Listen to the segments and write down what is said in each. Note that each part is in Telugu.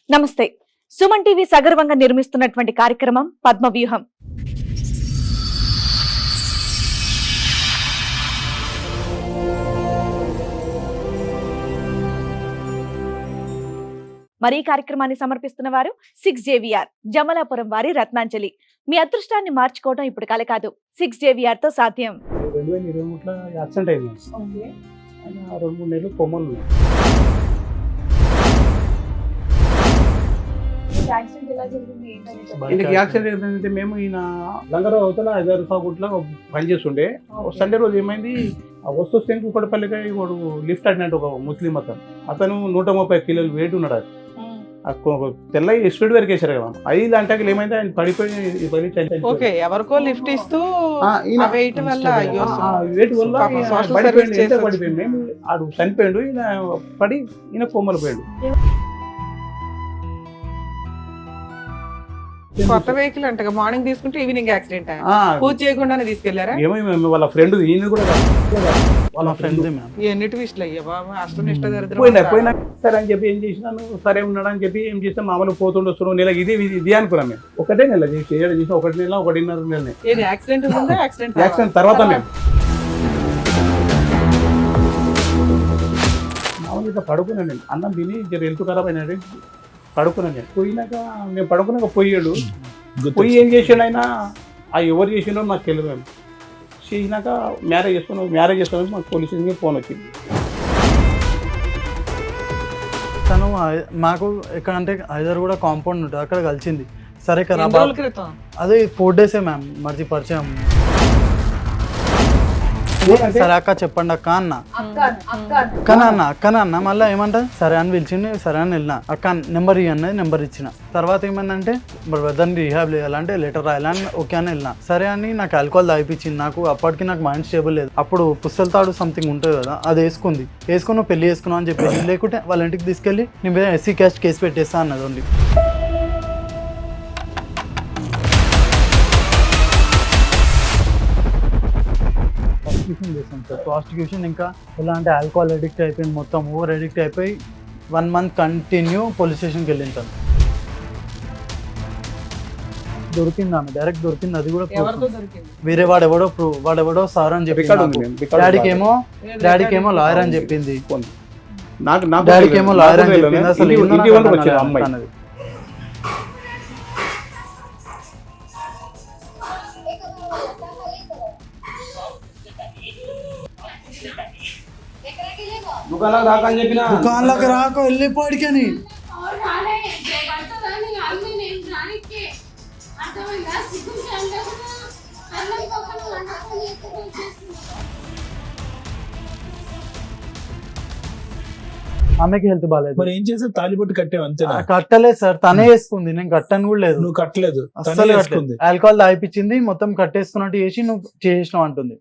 నమస్తే. సుమన్ టీవీ సగర్వంగా నిర్మిస్తున్నటువంటి కార్యక్రమం పద్మవ్యూహం. మరి ఈ కార్యక్రమాన్ని సమర్పిస్తున్న వారు 6JVR జమలాపురం వారి రత్నాంజలి. మీ అదృష్టాన్ని మార్చుకోవడం ఇప్పుడు కల కాదు, 6JVR తో సాధ్యం. 2023లో యాక్సిడెంట్ అయింది. ఆయన 2-3 నెలలు కొమ్మలు ఉన్నాయి. ఈయనకి యాక్సిడెంట్ ఏంటంటే మేము ఈయన లంగర అవతల హైదరాబాద్ సాగుట్లో పనిచేస్తుండే. సండే రోజు ఏమైంది, వస్తు కుక్కడపల్లిగా వాడు లిఫ్ట్ అడినట్టు ఒక ముస్లిం అతను 130 కిలోలు వెయిట్ ఉన్నాడు. తెల్ల స్పీడ్ వరకు వేసారు కదా, 5 గంటకి ఏమైంది ఆయన పడిపోయి ఎవరికో లిఫ్ట్ ఇస్తూ వెయిట్ వల్ల పడిపోయింది. మేము ఆడు చనిపోయాడు, ఈయన పడి ఈయన కొమ్మలు పోయాడు. కొత్త వెహికల్ అంట, మార్నింగ్ తీసుకుంటే ఈవినింగ్ యాక్సిడెంట్. పూజ చేయకుండానే తీసుకెళ్లారా? ఏమో వాళ్ళ ఫ్రెండ్, ఈయన కూడా వాళ్ళ ఫ్రెండ్. ఎన్నిటి విషయాలు అయ్యా బాబా, అష్టం ఇష్ట పోయినా సరే అని చెప్పి ఏం చేసినాను, సరే ఉన్నాడు అని చెప్పి ఏం చేస్తే మామూలు పోతుండొస్తున్నాం. నెల ఇది అనుకున్నాం మేము. ఒకటే నెల చేసి 1 నెల 1.5 నెలనే. యాక్సిడెంట్ తర్వాత మేము మామూలుగా పడుకున్నాను. నేను అన్నం తిని హెల్త్ ఖరాబ్ అయినాడు, పడుకున్నాను. నేను పోయినాక నేను పడుకున్నాక పోయాడు. పోయి ఏం చేసాడు ఆయన, ఎవరు చేసిండో నాకు తెలియదు. మేము చేసినాక మ్యారేజ్ చేసుకున్నాం. మాకు పోలీస్ స్టేషన్కి ఫోన్ వచ్చింది. తను మాకు ఎక్కడ అంటే హైదరాబాద్ కూడా కాంపౌండ్ ఉంటుంది, అక్కడ కలిసింది. సరే కదా, అదే 4 డేసే మ్యామ్ మర్చి పరిచయం. సరే అక్క చెప్పండి అక్క అన్న, అక్కన మళ్ళీ ఏమంటా సరే అని పిలిచింది. సరే అని వెళ్ళిన, అక్క నెంబర్ ఇవ్వన్నది, నెంబర్ ఇచ్చిన. తర్వాత ఏమందంటే బ్రదర్ని రీహాబ్ చేయాలంటే లెటర్ రాయాలని ఓకే అని వెళ్ళిన. సరే అని నాకు ఆల్కహాల్ తాగిపించింది. నాకు అప్పటికి నాకు మైండ్ స్టేబుల్ లేదు. అప్పుడు పుస్తల తాడు సంథింగ్ ఉంటుంది కదా, అది వేసుకుని పెళ్లి చేసుకున్నావు అని చెప్పేసి, లేకుంటే వాళ్ళ ఇంటికి తీసుకెళ్ళి నీ మీద SC క్యాస్ట్ కేసు పెట్టేస్తా అన్నది. ఓన్లీ చేస్తాం సార్. ప్రాస్టిట్యూషన్ ఇంకా ఎలా అంటే ఆల్కహాల్ అడిక్ట్ అయిపోయింది, మొత్తం ఓవర్ అడిక్ట్ అయిపోయి 1 మంత్ కంటిన్యూ పోలీస్ స్టేషన్కి వెళ్ళింది. తను దొరికింది, ఆమె డైరెక్ట్ దొరికింది. అది కూడా వేరే వాడెవడో సార్ అని చెప్పింది. డాడీకి ఏమో లాయర్ అని చెప్పింది. డాడీకి ఏమో లాయర్ అని చెప్పింది. అసలు దుకాణంలోకి రాక వెళ్ళిపోడికని ఆమెకి హెల్త్ బాగాలేదు. మరి ఏం చేస్తే తాలిబొట్టు కట్టావు అంతే? కట్టలేదు సార్, తనే వేసుకుంది, నేను కట్టను కూడా లేదు. నువ్వు కట్టలేదు, అసలు ఆల్కహాల్ తాగిపించింది, మొత్తం కట్టేసుకున్నట్టు చేసి నువ్వు చేసినావు అంటుంది.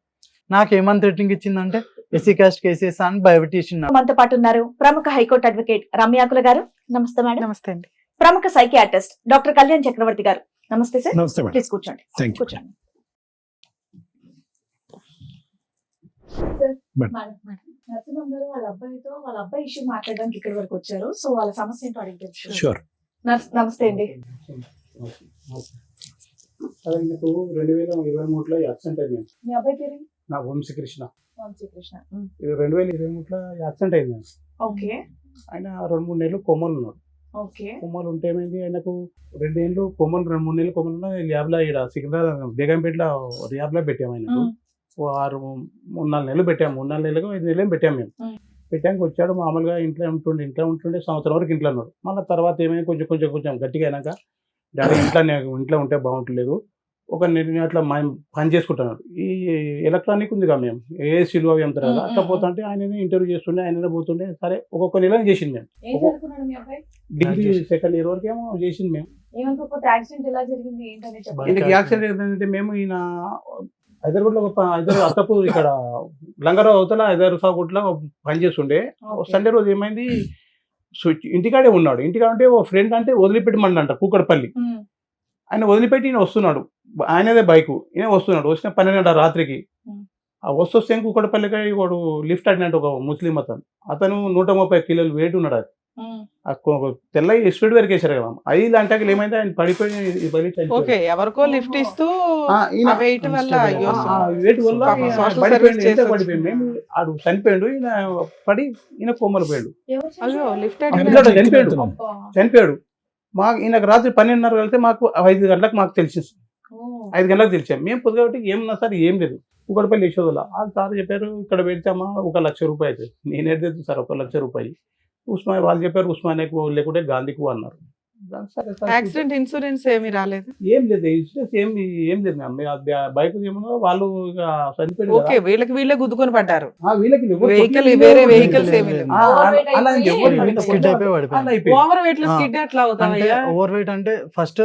నాకేమని థ్రెటనింగ్ ఇచ్చిందంటే SC క్యాస్ట్ కేసెస్ అని భయపెట్టేసింది. మనతో పాటు ఉన్నారు ప్రముఖ హైకోర్టు అడ్వకేట్ రమ్యాకుల గారు. నమస్తే మేడం. నమస్తే అండి. ప్రముఖ సైకియాట్రిస్ట్ డాక్టర్ కళ్యాణ్ చక్రవర్తి గారు. నమస్తే సార్. నమస్తే మేడం. ప్లీజ్ కూర్చోండి. కూర్చోండి. నరసింహం గారు వాళ్ళ అబ్బాయి ఇష్యూ మాట్లాడడానికి ఇక్కడ వరకు వచ్చారు. సో వాళ్ళ సమస్య ఏంటో అడిగి. షూర్. నమస్తే అండి. అదే నాకు 2023లో యాక్సిడెంట్ అయింది. మీ అబ్బాయి పేరు? నా వంశీకృష్ణ. 2023లో యాక్సిడెంట్ అయింది. ఓకే. ఆయన 2-3 నెలలు కొమ్మలు ఉన్నాడు. కొమ్మలు ఉంటే ఏమైంది, ఆయనకు 2 నెలలు కొమ్మలు 2-3 నెలలు కొమ్మలు ఉన్నాయి. ల్యాబ్లో ఇక్కడ సికింద్రాబాద్ బేగంపేటలో ల్యాబ్లో పెట్టాము. ఆయనకు 3-4 నెలలు పెట్టాము. 3-4 నెలలకు 5 నెలలు పెట్టాము. మేము పెట్టాక వచ్చాడు. మామూలుగా ఇంట్లో ఉంటుండే సంవత్సరం వరకు ఇంట్లో ఉన్నాడు. మళ్ళీ తర్వాత ఏమైంది, కొంచెం గట్టిగా అయినాక డాడీ ఇంట్లో ఉంటే బాగుంటలేదు, ఒక నేను అట్లా పని చేసుకుంటున్నాడు. ఈ ఎలక్ట్రానిక్ ఉంది కదా, మేము ఏసీలు అవి ఎంత అట్లా పోతుంటే ఆయన ఇంటర్వ్యూ చేస్తుండే, ఆయన పోతుండే. సరే ఒక్కొక్క నెల చేసింది. మేము డిగ్రీ 2nd ఇయర్ వరకు ఏమో చేసింది. మేము ఈయనకి యాక్సిడెంట్ ఏంటంటే మేము ఈయన హైదరాబాద్లో అత్తపూర్ ఇక్కడ లంగర అవతల హైదరాబాద్ సాగుట్లో పనిచేస్తుండే. సండే రోజు ఏమైంది, ఇంటికాడే ఉన్నాడు. ఇంటికాడ అంటే ఓ ఫ్రెండ్ అంటే వదిలిపెట్టమంట కూకట్పల్లి. ఆయన వదిలిపెట్టి ఈయన వస్తున్నాడు, ఆయనదే బైకు, ఈయన వస్తున్నాడు. వచ్చిన 12 గంటల రాత్రికి వస్తే కూకట్పల్లికి వాడు లిఫ్ట్ అడినట్టు ఒక ముస్లిం అతను 130 కిలోలు వెయిట్ ఉన్నాడు. తెల్లగా స్పీడ్ వరకు వేసారు కదా ఐదు అంటే ఏమైంది ఆయన పడిపోయి ఓకే ఎవరికో లిఫ్ట్ ఇస్తూ ఆ వెయిట్ వల్ల అయ్యో వేటి వల్ల పాపం ఈయన social పడిపోయిండు, service ఎంత చేసి పడిపోయిండు మేము ఆడు చనిపోయాడు ఈయన పడి ఈయన కొమ్మలు పోయాడు అయ్యో లిఫ్ట్ చనిపోయాడు ఈయనకు రాత్రి 12:30 వెళ్తే మాకు 5 గంటలకు మాకు తెలిసింది 5 గంటలకు తెలిసాం మేము పొద్దుగాబట్టి ఏమన్నా సార్ ఏం లేదు ఒకటిపల్లి యశోదల ఆ సార్ చెప్పారు ఇక్కడ పెడిచామా 1,00,000 రూపాయలు అవుతుంది నేను ఎడలేదు సార్ 1,00,000 రూపాయలు ఉస్మాన్ వాళ్ళు చెప్పారు ఉస్మానియాకు లేకుంటే గాంధీకు అన్నారు సరే సార్ యాక్సిడెంట్ ఇన్సూరెన్స్ ఏమీ రాలేదు ఏం లేదు ఇన్సూరెన్స్ ఏం లేదు మ్యామ్ బైక్ ఏమన్నా వాళ్ళు ఇక చనిపోయారు ఓకే వీళ్ళకి వీళ్ళే గుద్దుకొని పడ్డారు వీళ్ళకి ఎవరు వెహికల్ కొట్టలేదు. వేరే వెహికల్స్ ఏమీ లేవు అలా ఎవరు స్కిడ్ అయిపోయి పడిపోయింది. అలా అయిపోయింది. ఓవర్ వెయిట్ లో స్కిడ్ ఎట్లా అంటే అవుతావయ్యా ఓవర్ వెయిట్ అంటే ఫస్ట్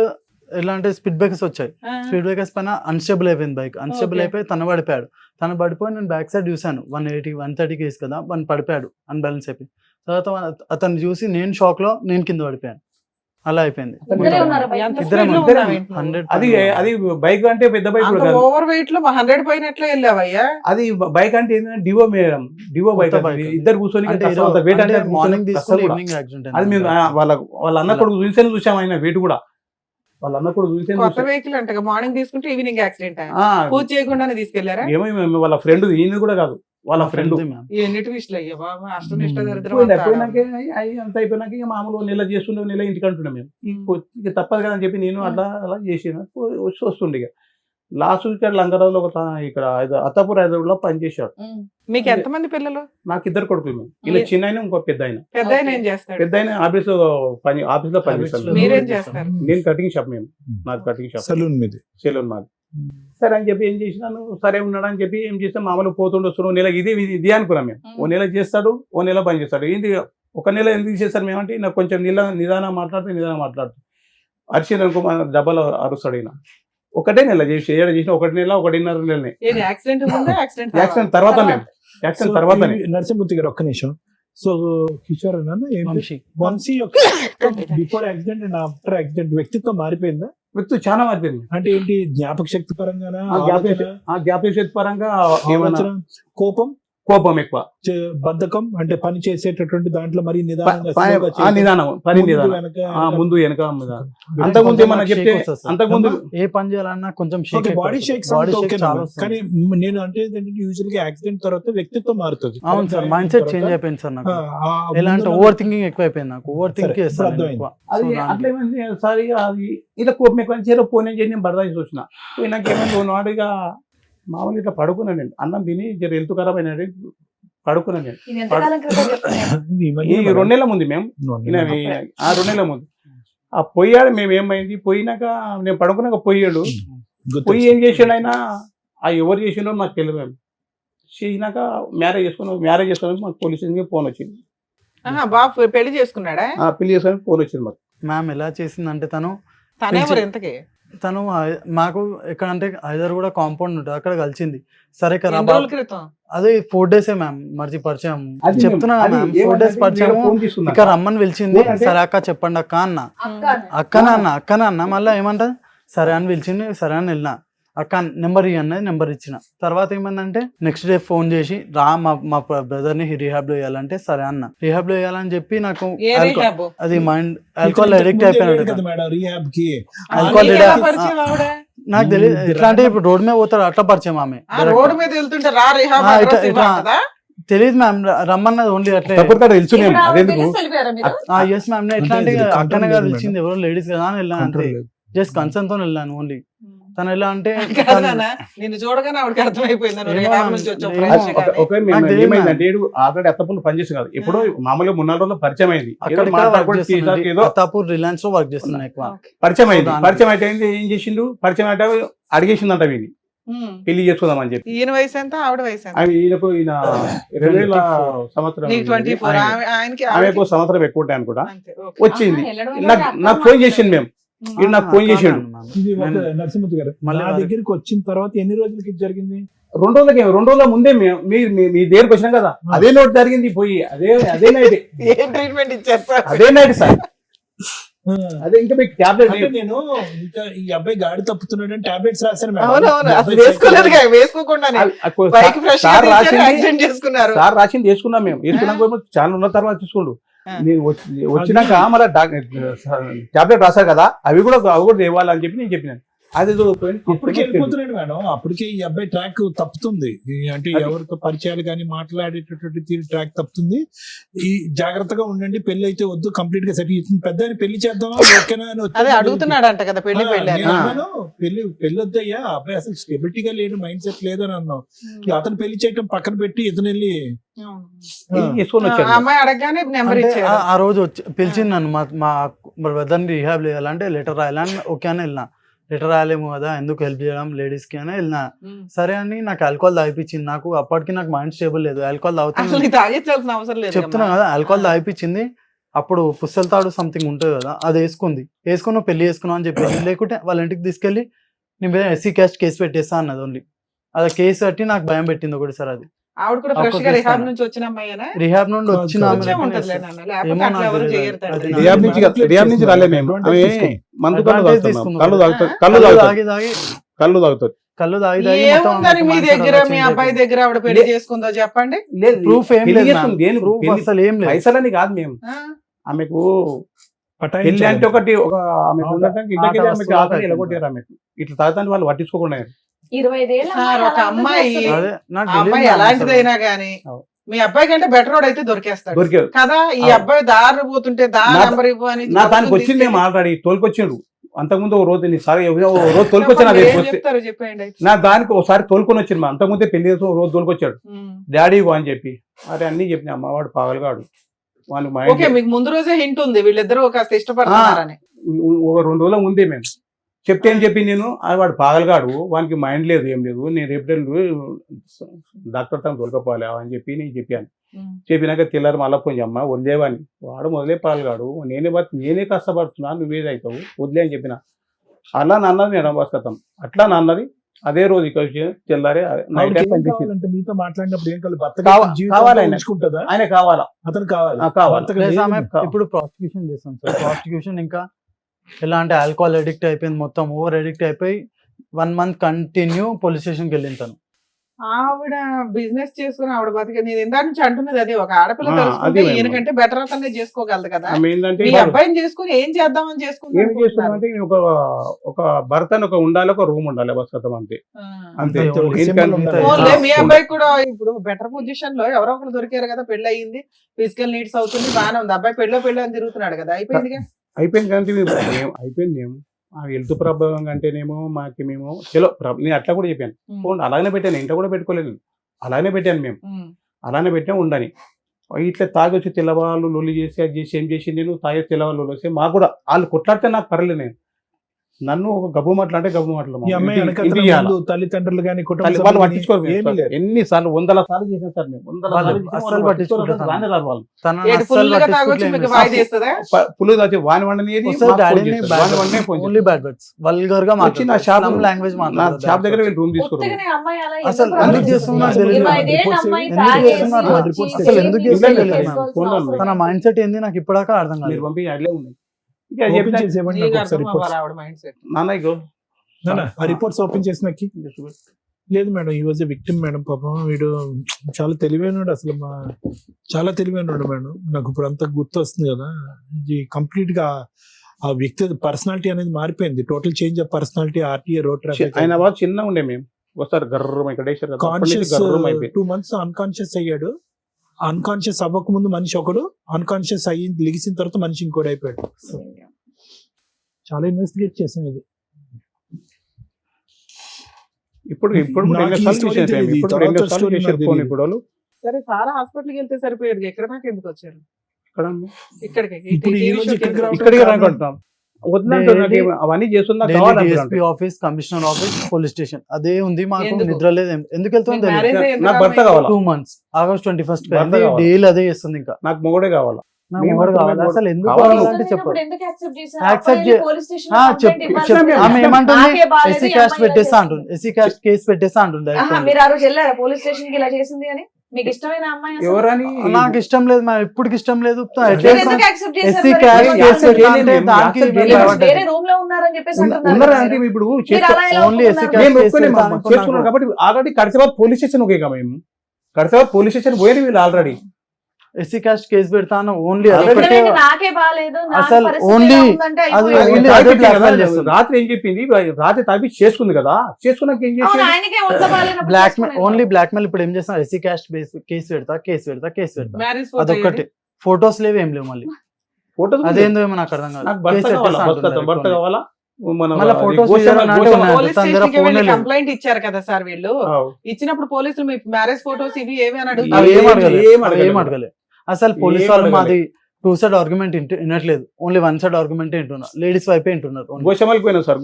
ఎలా అంటే స్పీడ్ బ్రేకర్స్ వచ్చాయి స్పీడ్ బ్రేకర్స్ పైన అన్స్టేబుల్ అయిపోయింది బైక్ అన్స్టేబుల్ Okay. అయిపోయి తను పడిపోయాడు తను పడిపోయి నేను బ్యాక్ సైడ్ చూశాను 130 కేసు కదా వన్ పడిపోయాడు అన్బ్యాలెన్స్ అయిపోయి తర్వాత అతను చూసి నేను షాక్ లో నేను కింద పడిపోయాను అలా అయిపోయింది ఇద్దరే ఉన్నారా బైక్ మీద? ఇద్దరం Speed లో ఇద్దరం. ఉన్నావేంటి? 100 అది అది బైక్ అంటే పెద్ద బైక్ కూడా కాదు ఓవర్ వెయిట్ లో 100 పోయినట్లే వెళ్ళావయ్యా అది బైక్ అంటే ఏంటంటే డివో మేడం డివో బైక్ కొత్త bike. ఇద్దరు కూర్చొని అంటే కష్టం, అంత weight అంటే మార్నింగ్ కష్టం తీసుకుని కూడా. ఈవినింగ్ యాక్సిడెంట్ అది మేము వాళ్ళ అన్న కొడుకు చూసాం ఆయన వెయిట్ కూడా వాళ్ళ అన్న కొడుకు కొత్త వెహికల్ అంట మార్నింగ్ తీసుకుంటే ఈవినింగ్ యాక్సిడెంట్ చూసాం పూజ చేయకుండానే తీసుకెళ్లారా ఏమో వాళ్ళ ఫ్రెండ్ ఈయన కూడా కాదు వాళ్ళ ఫ్రెండ్ ఎన్నిటి విషయాలు అయ్యా బాబా అష్టనిష్ట దరిద్రం పోయినాక అంత అయిపోయినాక ఇక మామూలు నెల చేస్తుండే నెల ఇంటికి అంటుండే మేము ఇక తప్పదు కదా అని చెప్పి నేను అలా చేసిన వస్తుండే ఇక లాస్ట్ ఇక్కడ లంగరాలో ఇక్కడ అత్తాపూర్ హైదరాబాద్ పని చేశాడు మీకు ఎంతమంది పిల్లలు నాకు ఇద్దరు కొడుకులు మేము ఇలా చిన్న ఆయన ఇంకో పెద్ద ఆయన పెద్ద ఆయన ఏం చేస్తాడు పెద్ద ఆయన ఆఫీస్ లో పని చేస్తాను మీరేం చేస్తారు నేను కటింగ్ షాప్ మేము నాకు కటింగ్ షాప్ సలూన్ మీద సెలూన్ మాది సరే అని చెప్పి ఏం చేసినాను సరే ఉన్నాడు అని చెప్పి ఏం చేస్తాం మామూలు పోతుండే వస్తున్నాం నెల ఇది అనుకున్నాం మేము ఓ నెల చేస్తాడు ఓ నెల పని చేస్తాడు ఏంటి ఒక నెల ఎందుకు చేస్తారు మేమంటే నాకు కొంచెం నిదానం మాట్లాడుతూ అరిచింది అనుకో డబ్బలు అరుస్తాడు ఈయన ఒకటే నెల చేసిన 1 నెల 1.5 నెలనే ఏది యాక్సిడెంట్ ఉందా యాక్సిడెంట్ యాక్సిడెంట్ తర్వాత మేము యాక్సిడెంట్ తర్వాతనే నరసింహమూర్తి గారు ఒక్క నిమిషం సో కిషోర్ అన్న వంశీ యొక్క before accident and after accident వ్యక్తిత్వం మారిపోయిందా వ్యక్తి చాలా మారిపోయింది అంటే ఏంటి జ్ఞాపక శక్తి పరంగానా జ్ఞాపక పరంగా ఏమన్నా కోపం ఎక్కువ బద్ధకం అంటే పని చేసేటటువంటి దాంట్లో మరి నిదానంగా నిదానం పని నిదానం ముందు వెనక అంతకుముందు ఏమన్నా చెప్తే అంతకుముందు ఏ పని చేయాలన్నా కొంచెం బాడీ షేక్స్ కానీ నేను అంటే యూజువల్ గా యాక్సిడెంట్ తర్వాత వ్యక్తిత్వం మారుతుంది అవును సార్ మైండ్ సెట్ చేంజ్ అయిపోయింది సార్ నాకు ఎలా అంటే ఓవర్ థింకింగ్ ఎక్కువ అయిపోయింది నాకు ఓవర్ థింక్ చేస్తాను అది అట్లా ఏమైంది సారీ అది ఇలా కోపం ఎక్కువ చేరో పోనీ చేసి నేను బరదాసి వచ్చిన పోయినాక ఏమైంది నాడుగా మామూలు ఇట్లా పడుకున్నాను నేను అన్నం తిని జర హెల్త్ ఖరాబ్ అయినది పడుకున్నాను నేను ఇది ఎంతకాలం క్రితం చెప్తున్నాను? ఈ 2 నెలల ముందు మేము 2 నెలల ముందు ఆ పోయాడు మేము ఏమైంది పోయినాక నేను పడుకున్నాక పోయాడు పోయి ఏం చేసాడు ఆయన ఎవరు చేసిండో నాకు తెలియదు మేము చేసినాక మ్యారేజ్ చేసుకున్నాక మాకు పోలీస్ స్టేషన్కి ఫోన్ వచ్చింది బాబు పెళ్లి చేసుకున్నాడా పెళ్లి చేసుకోవడానికి ఫోన్ వచ్చింది మాకు మ్యామ్ ఎలా చేసిందంటే తనేవరు ఎంతకి తను మాకు ఎక్కడ అంటే హైదరాబాద్ కూడా కాంపౌండ్ ఉంటుంది అక్కడ కలిసింది సరే కదా ఎన్ని రోజుల క్రితం అదే 4 days మ్యామ్ మర్చి పరిచయం అది చెప్తున్నా అది మ్యామ్ 4 days ఏమంటే పరిచయం వీళ్ళ ఫోన్ తీసుకున్నాక ఇక్కడ రమ్మని పిలిచింది ఫోన్ అంటే- సరే అక్క చెప్పండి అక్క అన్న అక్క అక్కన అన్న మళ్ళీ ఏమంటది సరే అని పిలిచింది సరే అని వెళ్ళిన అక్క నెంబర్ అన్నది నెంబర్ ఇచ్చిన తర్వాత ఏమందంటే నెక్స్ట్ డే ఫోన్ చేసి రా మా బ్రదర్ ని రిహాబ్ లో వేయాలంటే సరే అన్న రిహాబ్ లో వేయాలని చెప్పి నాకు ఏ రీహాబ్ అది మైండ్ ఆల్కహాల్ అడిక్ట్ అయిపోయినాడు కదా మేడం రీహాబ్ కి ఆల్కహాల్ నీకు ఎలా పరిచయం ఆవిడ? నాకు తెలియదు ఎట్లా అంటే ఇప్పుడు రోడ్ మీద పోతారు అట్లా పరిచయం ఆమె ఆ రోడ్డు మీద వెళ్తుంటే రా రిహాబ్ ఆ, అడ్రస్ ఇట్లా- ఇవ్వమంటదా? తెలియదు మ్యామ్ రమ్మన్నది ఓన్లీ అట్లే తెలుసునేమో అదెందుకు ఎస్ మ్యామ్ ఎట్లా అంటే అంటే ఇది అక్కనే control కదా లేదు పిలిచింది ఎవరో లేడీస్ కదా అని వెళ్ళాను అంతే కంట్రోల్ లేదు. జస్ట్ కన్సర్న్ తో వెళ్ళాను ఓన్లీ తను ఎలా అంటే కాదు నాన్న, నిన్ను చూడగానే ఆవిడకి అర్థమైపోయింది నువ్వు ఏమో రిహాబ్ నుంచి వచ్చావు ఏమో ఫ్రెష్ గానే. నాకు తెలియదు ఏమైందంటే ఆల్రెడీ అత్తప్పుడు పనిచేసి కాదు ఎప్పుడో మామూలుగా 3-4 రోజులు పరిచయం అయింది అక్కడ ఏదో మాట్లాడుకుంటూ టీషర్ట్ ఏదో అత్తాపూర్ రిలయన్స్ లో వర్క్ చేస్తున్నాను ఎక్కువ Okay. పరిచయం అయింది దానికి- పరిచయం అయితే ఏం చేసిండు పరిచయం అంటే అడిగేసిందంట వీని ఉమ్. పెళ్లి చేసుకుందామని చెప్పి ఈయన వయసు ఎంత ఆవిడ వయసు ఎంత? ఈయన 2000 సంవత్సరం నీకు 24 ఆయనకి ఆమెకు సంవత్సరం ఎక్కువ ఉంటాయి అనుకుంటా అంతే, okay. వచ్చింది నాకు ఫోన్ చేసిండు మేము ఈయన నాకు ఫోన్ చేసాడు ఇది ఒక నరసింహమూర్తి గారు మళ్ళీ నా దగ్గరికి వచ్చిన తర్వాత ఎన్ని రోజులకి ఇది జరిగింది 2 రోజుల ముందే మీ దగ్గరకు వచ్చినాం కదా అదే నోట్ జరిగింది పోయి అదే నైట్ ఏం ట్రీట్మెంట్ ఇచ్చారు సార్? అదే నైట్ సార్ అదే ఇంకా మీకు టాబ్లెట్ అంటే నేను ఇంకా ఈ అబ్బాయి గాడి తప్పుతున్నాడు టాబ్లెట్స్ రాశాను మేడం. అవునవును ఈ అసలు అబ్బాయి వేసుకోలేదు వేసుకోకుండానే బైక్ ఫ్రెష్ సార్ రాసింది యాక్సిడెంట్ చేసుకున్నారు. సార్ రాసింది వేసుకున్నాం మేము వేసుకున్నాక చాలా ఉన్న తర్వాత చూసుకోండు నేను వచ్చినాక మళ్ళీ టాబ్లెట్ రాశారు కదా అవి కూడా తేవాలని చెప్పి నేను చెప్పినాను. అది అప్పటికే వెళ్ళిపోతున్నాడు మేడం. అప్పటికే ఈ అబ్బాయి ట్రాక్ తప్పుతుంది. అంటే ఎవరితో పరిచయాలు కానీ మాట్లాడేటటువంటి తీరు ట్రాక్ తప్పుతుంది. ఈ జాగ్రత్తగా ఉండండి, పెళ్లి అయితే వద్దు, కంప్లీట్ గా సెట్ అవుతుంది. పెద్ద పెళ్లి చేద్దామా ఓకేనా అని అదే అడుగుతున్నాడు అంట కదా పెళ్లి పెళ్లి వద్దయ్యా, అబ్బాయి అసలు స్టెబిలిటీగా లేడు, మైండ్ సెట్ లేదని అన్నావు. అతను పెళ్లి చేయటం పక్కన పెట్టి ఇతను వెళ్ళి చేసుకొని వచ్చాడు. అమ్మాయి అడగగానే నెంబర్ అంటే ఇచ్చారు. ఆ రోజు వచ్చి పిలిచింది నన్ను, మా బ్రదర్ని రీహాబ్ చేయాలంటే లెటర్ రాయాలని ఓకే అని వెళ్ళినా. లెటర్ రాయలేము కదా, ఎందుకు హెల్ప్ చేయడం లేడీస్ కి అని వెళ్ళినా. సరే అని నాకు ఆల్కహాల్ తాగిపించింది. నాకు అప్పటికి నాకు మైండ్ స్టేబుల్ లేదు. ఆల్కహాల్ తాగుతాను తాగించాల్సిన అవసరం లేదు చెప్తున్నా కదా, ఆల్కహాల్ తాగిపించింది. అప్పుడు పుస్తల తాడు సంథింగ్ ఉంటుంది కదా, అది వేసుకుని పెళ్లి చేసుకున్నావు అని చెప్పేసి, లేకుంటే వాళ్ళ ఇంటికి తీసుకెళ్లి నీ మీద ఎస్సీ క్యాస్ట్ కేసు పెట్టేస్తా అన్నది. ఓన్లీ అది కేసు కట్టి నాకు భయం పెట్టింది ఒకటి సార్. అది ఆవిడ కూడా ఫ్రెష్ గా రిహాబ్ నుంచి వచ్చిన అమ్మాయినా? రిహాబ్ నుండి వచ్చిన రిహాబ్ నుంచి రాలే మేము. మందు కళ్ళు తాగుతారు. ఏముందని మీ దగ్గర మీ అబ్బాయి దగ్గర ఆవిడ పెళ్లి చేసుకుందో చెప్పండి. ప్రూఫ్ ఏం లేదు, ప్రూఫ్ అసలు ఏం లేదు. పైసలని కాదు మేము, ఆమెకు పెళ్లి అంటే ఒకటి ఎలగొట్టారు. ఆమెకు ఇట్లా తాగుతాను వాళ్ళు పట్టించుకోకుండా. 25 ఏళ్ళ ఒక అమ్మాయి అదే నాకు అమ్మాయి ఎలాంటిదైనా గానీ మీ అబ్బాయి కంటే బెటర్ రోడ్ అయితే దొరికేస్తాడు దొరికారు కదా. ఈ అబ్బాయి దారి పోతుంటే నెంబర్ ఇవ్వు అని నా దానికి వచ్చింది. మేము ఆల్రెడీ తోలుకొచ్చిండు. అంతకుముందు ఓ రోజు రోజు తోలుకొచ్చాను. చెప్తారు చెప్పండి. నా దానికి ఒకసారి తోలుకొని వచ్చింది. మా అంతకుముందే పెళ్లి చేసి రోజు తోలుకొచ్చాడు. డాడీ అని చెప్పి అరే అన్ని చెప్పిన అమ్మవాడు పాగలగాడు. ఓకే, మీకు ముందు రోజే హింట్ ఉంది వీళ్ళిద్దరూ కాస్త ఇష్టపడుతున్నారని. ఒక 2 రోజుల ముందే మేము చెప్తే ఏం చెప్పి నేను వాడు పాగలగాడు, వానికి మైండ్ లేదు ఏం లేదు, నేను రేపు డాక్టర్ తను తోలుకపోవాలి అని చెప్పి నేను చెప్పాను. చెప్పినాక తెల్లారు మళ్ళీ పోయి అమ్మ వదిలేవని. వాడు మొదలే పాల్గాడు, నేనే కష్టపడుతున్నాను, నువ్వేదవుతావు వదిలే అని చెప్పిన. అలా నన్నది మేడం బస్కతం. అట్లా నన్నది. అదే రోజు ఇక్కడ తెల్లారే మీతో మాట్లాడినప్పుడు ఏం కావాలి ఆయన కావాలా, అతను కావాలి. ఇప్పుడు ప్రాసిక్యూషన్ చేస్తాం సార్. ప్రాసిక్యూషన్ ఇంకా ఎలా అంటే ఆల్కహాల్ అడిక్ట్ అయిపోయింది, మొత్తం ఓవర్ అడిక్ట్ అయిపోయి 1 month కంటిన్యూ పోలీస్ స్టేషన్కి వెళ్ళింది తను. ఆవిడ బిజినెస్ చేసుకుని ఆవిడ బతికే. నేను ఇందాక నుంచి అంటున్నది అది, ఒక ఆడపిల్ల తెలుసుకుంటే ఈయనకంటే బెటర్ అతనే చేసుకోగలదు కదా. మీ అబ్బాయిని చేసుకుని ఏం చేద్దామని చేసుకుంటే ఒక భర్త ఒక ఉండాలి, ఒక రూమ్ ఉండాలి బస్కతం అంతే. మీ అబ్బాయి కూడా ఇప్పుడు బెటర్ పొజిషన్ లో ఎవరో ఒకరు దొరికారు కదా, పెళ్లి అయ్యింది, ఫిజికల్ నీడ్స్ అవుతుంది, బాగానే ఉంది. అబ్బాయి పెళ్ళి అని తిరుగుతున్నాడు కదా, అయిపోయింది కానీ అయిపోయింది. మేము హెల్త్ ప్రాబ్లం అంటేనేమో మేము చలో నేను అట్లా కూడా చెప్పాను. ఫోన్ అలాగనే పెట్టాను, ఇంట్లో కూడా పెట్టుకోలేదు, అలానే పెట్టాను. మేము అలానే పెట్టాము ఉండని. ఇట్లా తాగొచ్చి తెల్లవాళ్ళు లొల్లి చేసి అది చేసి ఏం చేసి నేను తాగే తెల్లవాళ్ళు వస్తే మాకు కూడా వాళ్ళు కొట్లాడితే నాకు పర్లేదు. నేను నన్ను ఒక గబ్బు మాటలు అంటే గబ్బు మాటలు తల్లిదండ్రులు కానీ వాళ్ళు పట్టించుకోరు. ఎన్నిసార్లు 100 సార్లు చేసాం సార్ మేము. 100 పులు దాచి వాని వండని నా షాప్ దగ్గర వీళ్ళు రూమ్ తీసుకున్నారు. తన మైండ్ సెట్ ఏంది నాకు ఇప్పటిదాకా అర్థం కాదు. పంపి అట్లే ఉన్నాయి. రిపోర్ట్స్ ఓపెన్ చేసినకి లేదు మేడం, ఈ వాజ్ ఎ విక్టిమ్ మేడం. పాపం వీడు చాలా తెలివైనడు, అసలు చాలా తెలివైనడు మేడం. నాకు ఇప్పుడు అంతా గుర్తు వస్తుంది కదా, ఇది కంప్లీట్ గా ఆ వ్యక్తి పర్సనాలిటీ అనేది మారిపోయింది. Total change of personality. RTA road traffic ఆయన బాగా చిన్నగా ఉండే. మేము ఒకసారి గర్రం కాన్షియస్ 2 months అన్కాన్షియస్ అయ్యాడు. అన్కాన్షియస్ అవ్వక ముందు మనిషి ఒకడు, అన్కాన్షియస్ అయ్యి లిగిసిన తర్వాత మనిషి ఇంకోటి అయిపోయాడు. చాలా ఇన్వెస్టిగేట్ చేసాం ఇది. ఇప్పుడు సరే సారా హాస్పిటల్కి వెళ్తే సరిపోయేది, ఎక్కడ దాకా ఎందుకు వచ్చారు? అవన్నీ చేస్తున్నా office, commissioner office, police station అదే ఉంది. మాకు నిద్ర లేదు. ఎందుకు వెళ్తుంది? నాకు భర్త కావాలి. 2 months August 21st డైలీ అదే చేస్తుంది. ఇంకా నాకు మొగుడే కావాలా. అసలు ఎందుకు చెప్పారు? ఆమె ఏమంటుంది, ఎస్సీ క్యాస్ట్ పెట్టేస్తా అంటుంది, ఎస్సీ క్యాస్ట్ కేసు పెట్టేస్తా అంటుంది. మీరు ఆ రోజు వెళ్ళారా పోలీస్ స్టేషన్ కి ఇలా చేసింది అని? మీకు ఇష్టమైన అమ్మాయి ఎవరని? నాకు ఇష్టం లేదు, ఇప్పటికి ఇష్టం లేదు. ఇప్పుడు ఆల్రెడీ కడిసేవారు పోలీస్ స్టేషన్ ఒకే మేము కడిసేవారు పోలీస్ స్టేషన్ పోయారు వీళ్ళు ఆల్రెడీ. ఎస్సీ క్యాస్ట్ కేసు పెడతాను ఓన్లీ Already నాకే బాగాలేదు అసలు only అది only అదే blackmail చేస్తుంది. రాత్రి ఏం చెప్పింది, రాత్రి తాపి చేసుకుంది కదా, చేసుకున్నాక ఏం చేసి ఆయనకే ఒంట్లో బాగాలేనప్పుడు బ్లాక్మెయిల్ చేసుకునేది. Only blackmail. ఇప్పుడు ఏం చేస్తున్నా ఎస్సీ క్యాస్ట్ కేసు పెడతా మ్యారేజ్ అదొక్కటి. ఫొటోస్ లేవు ఏం లేవు మళ్ళీ. ఫోటో అదేందో ఏమో నాకు అర్థం కాదు. నాకు భర్త కేసు కావాలా, పెట్టేస్తా భర్త అంటున్నారు. కావాలా మన మళ్ళా photos గోషమ్మ- తీయాలని అంటే గోషమ్మ- ఉన్నాయి. పోలీస్ తన దగ్గర స్టేషన్ కి phone వెళ్ళి లేదు. కంప్లైంట్ ఇచ్చారు కదా సార్ వీళ్ళు. ఆవ్. ఇచ్చినప్పుడు పోలీసులు మీ మ్యారేజ్ ఫోటోస్ ఇవి ఏవి అని అవి అడుగుతారు. ఏం అడగలేదు. ఏం అవి అడగలేదు. ఏం అడగలేదు. అసలు పోలీస్ ఏం వాళ్ళు అడగలేదు. మాది 2 సైడ్ ఆర్గ్యుమెంట్ వినట్లేదు. ఓన్లీ 1 సైడ్ ఆర్గ్యుమెంట్ వింటున్నారు. లేడీస్ వైపే వింటున్నారు only. గోషమ్మలకి పోయినాం సార్,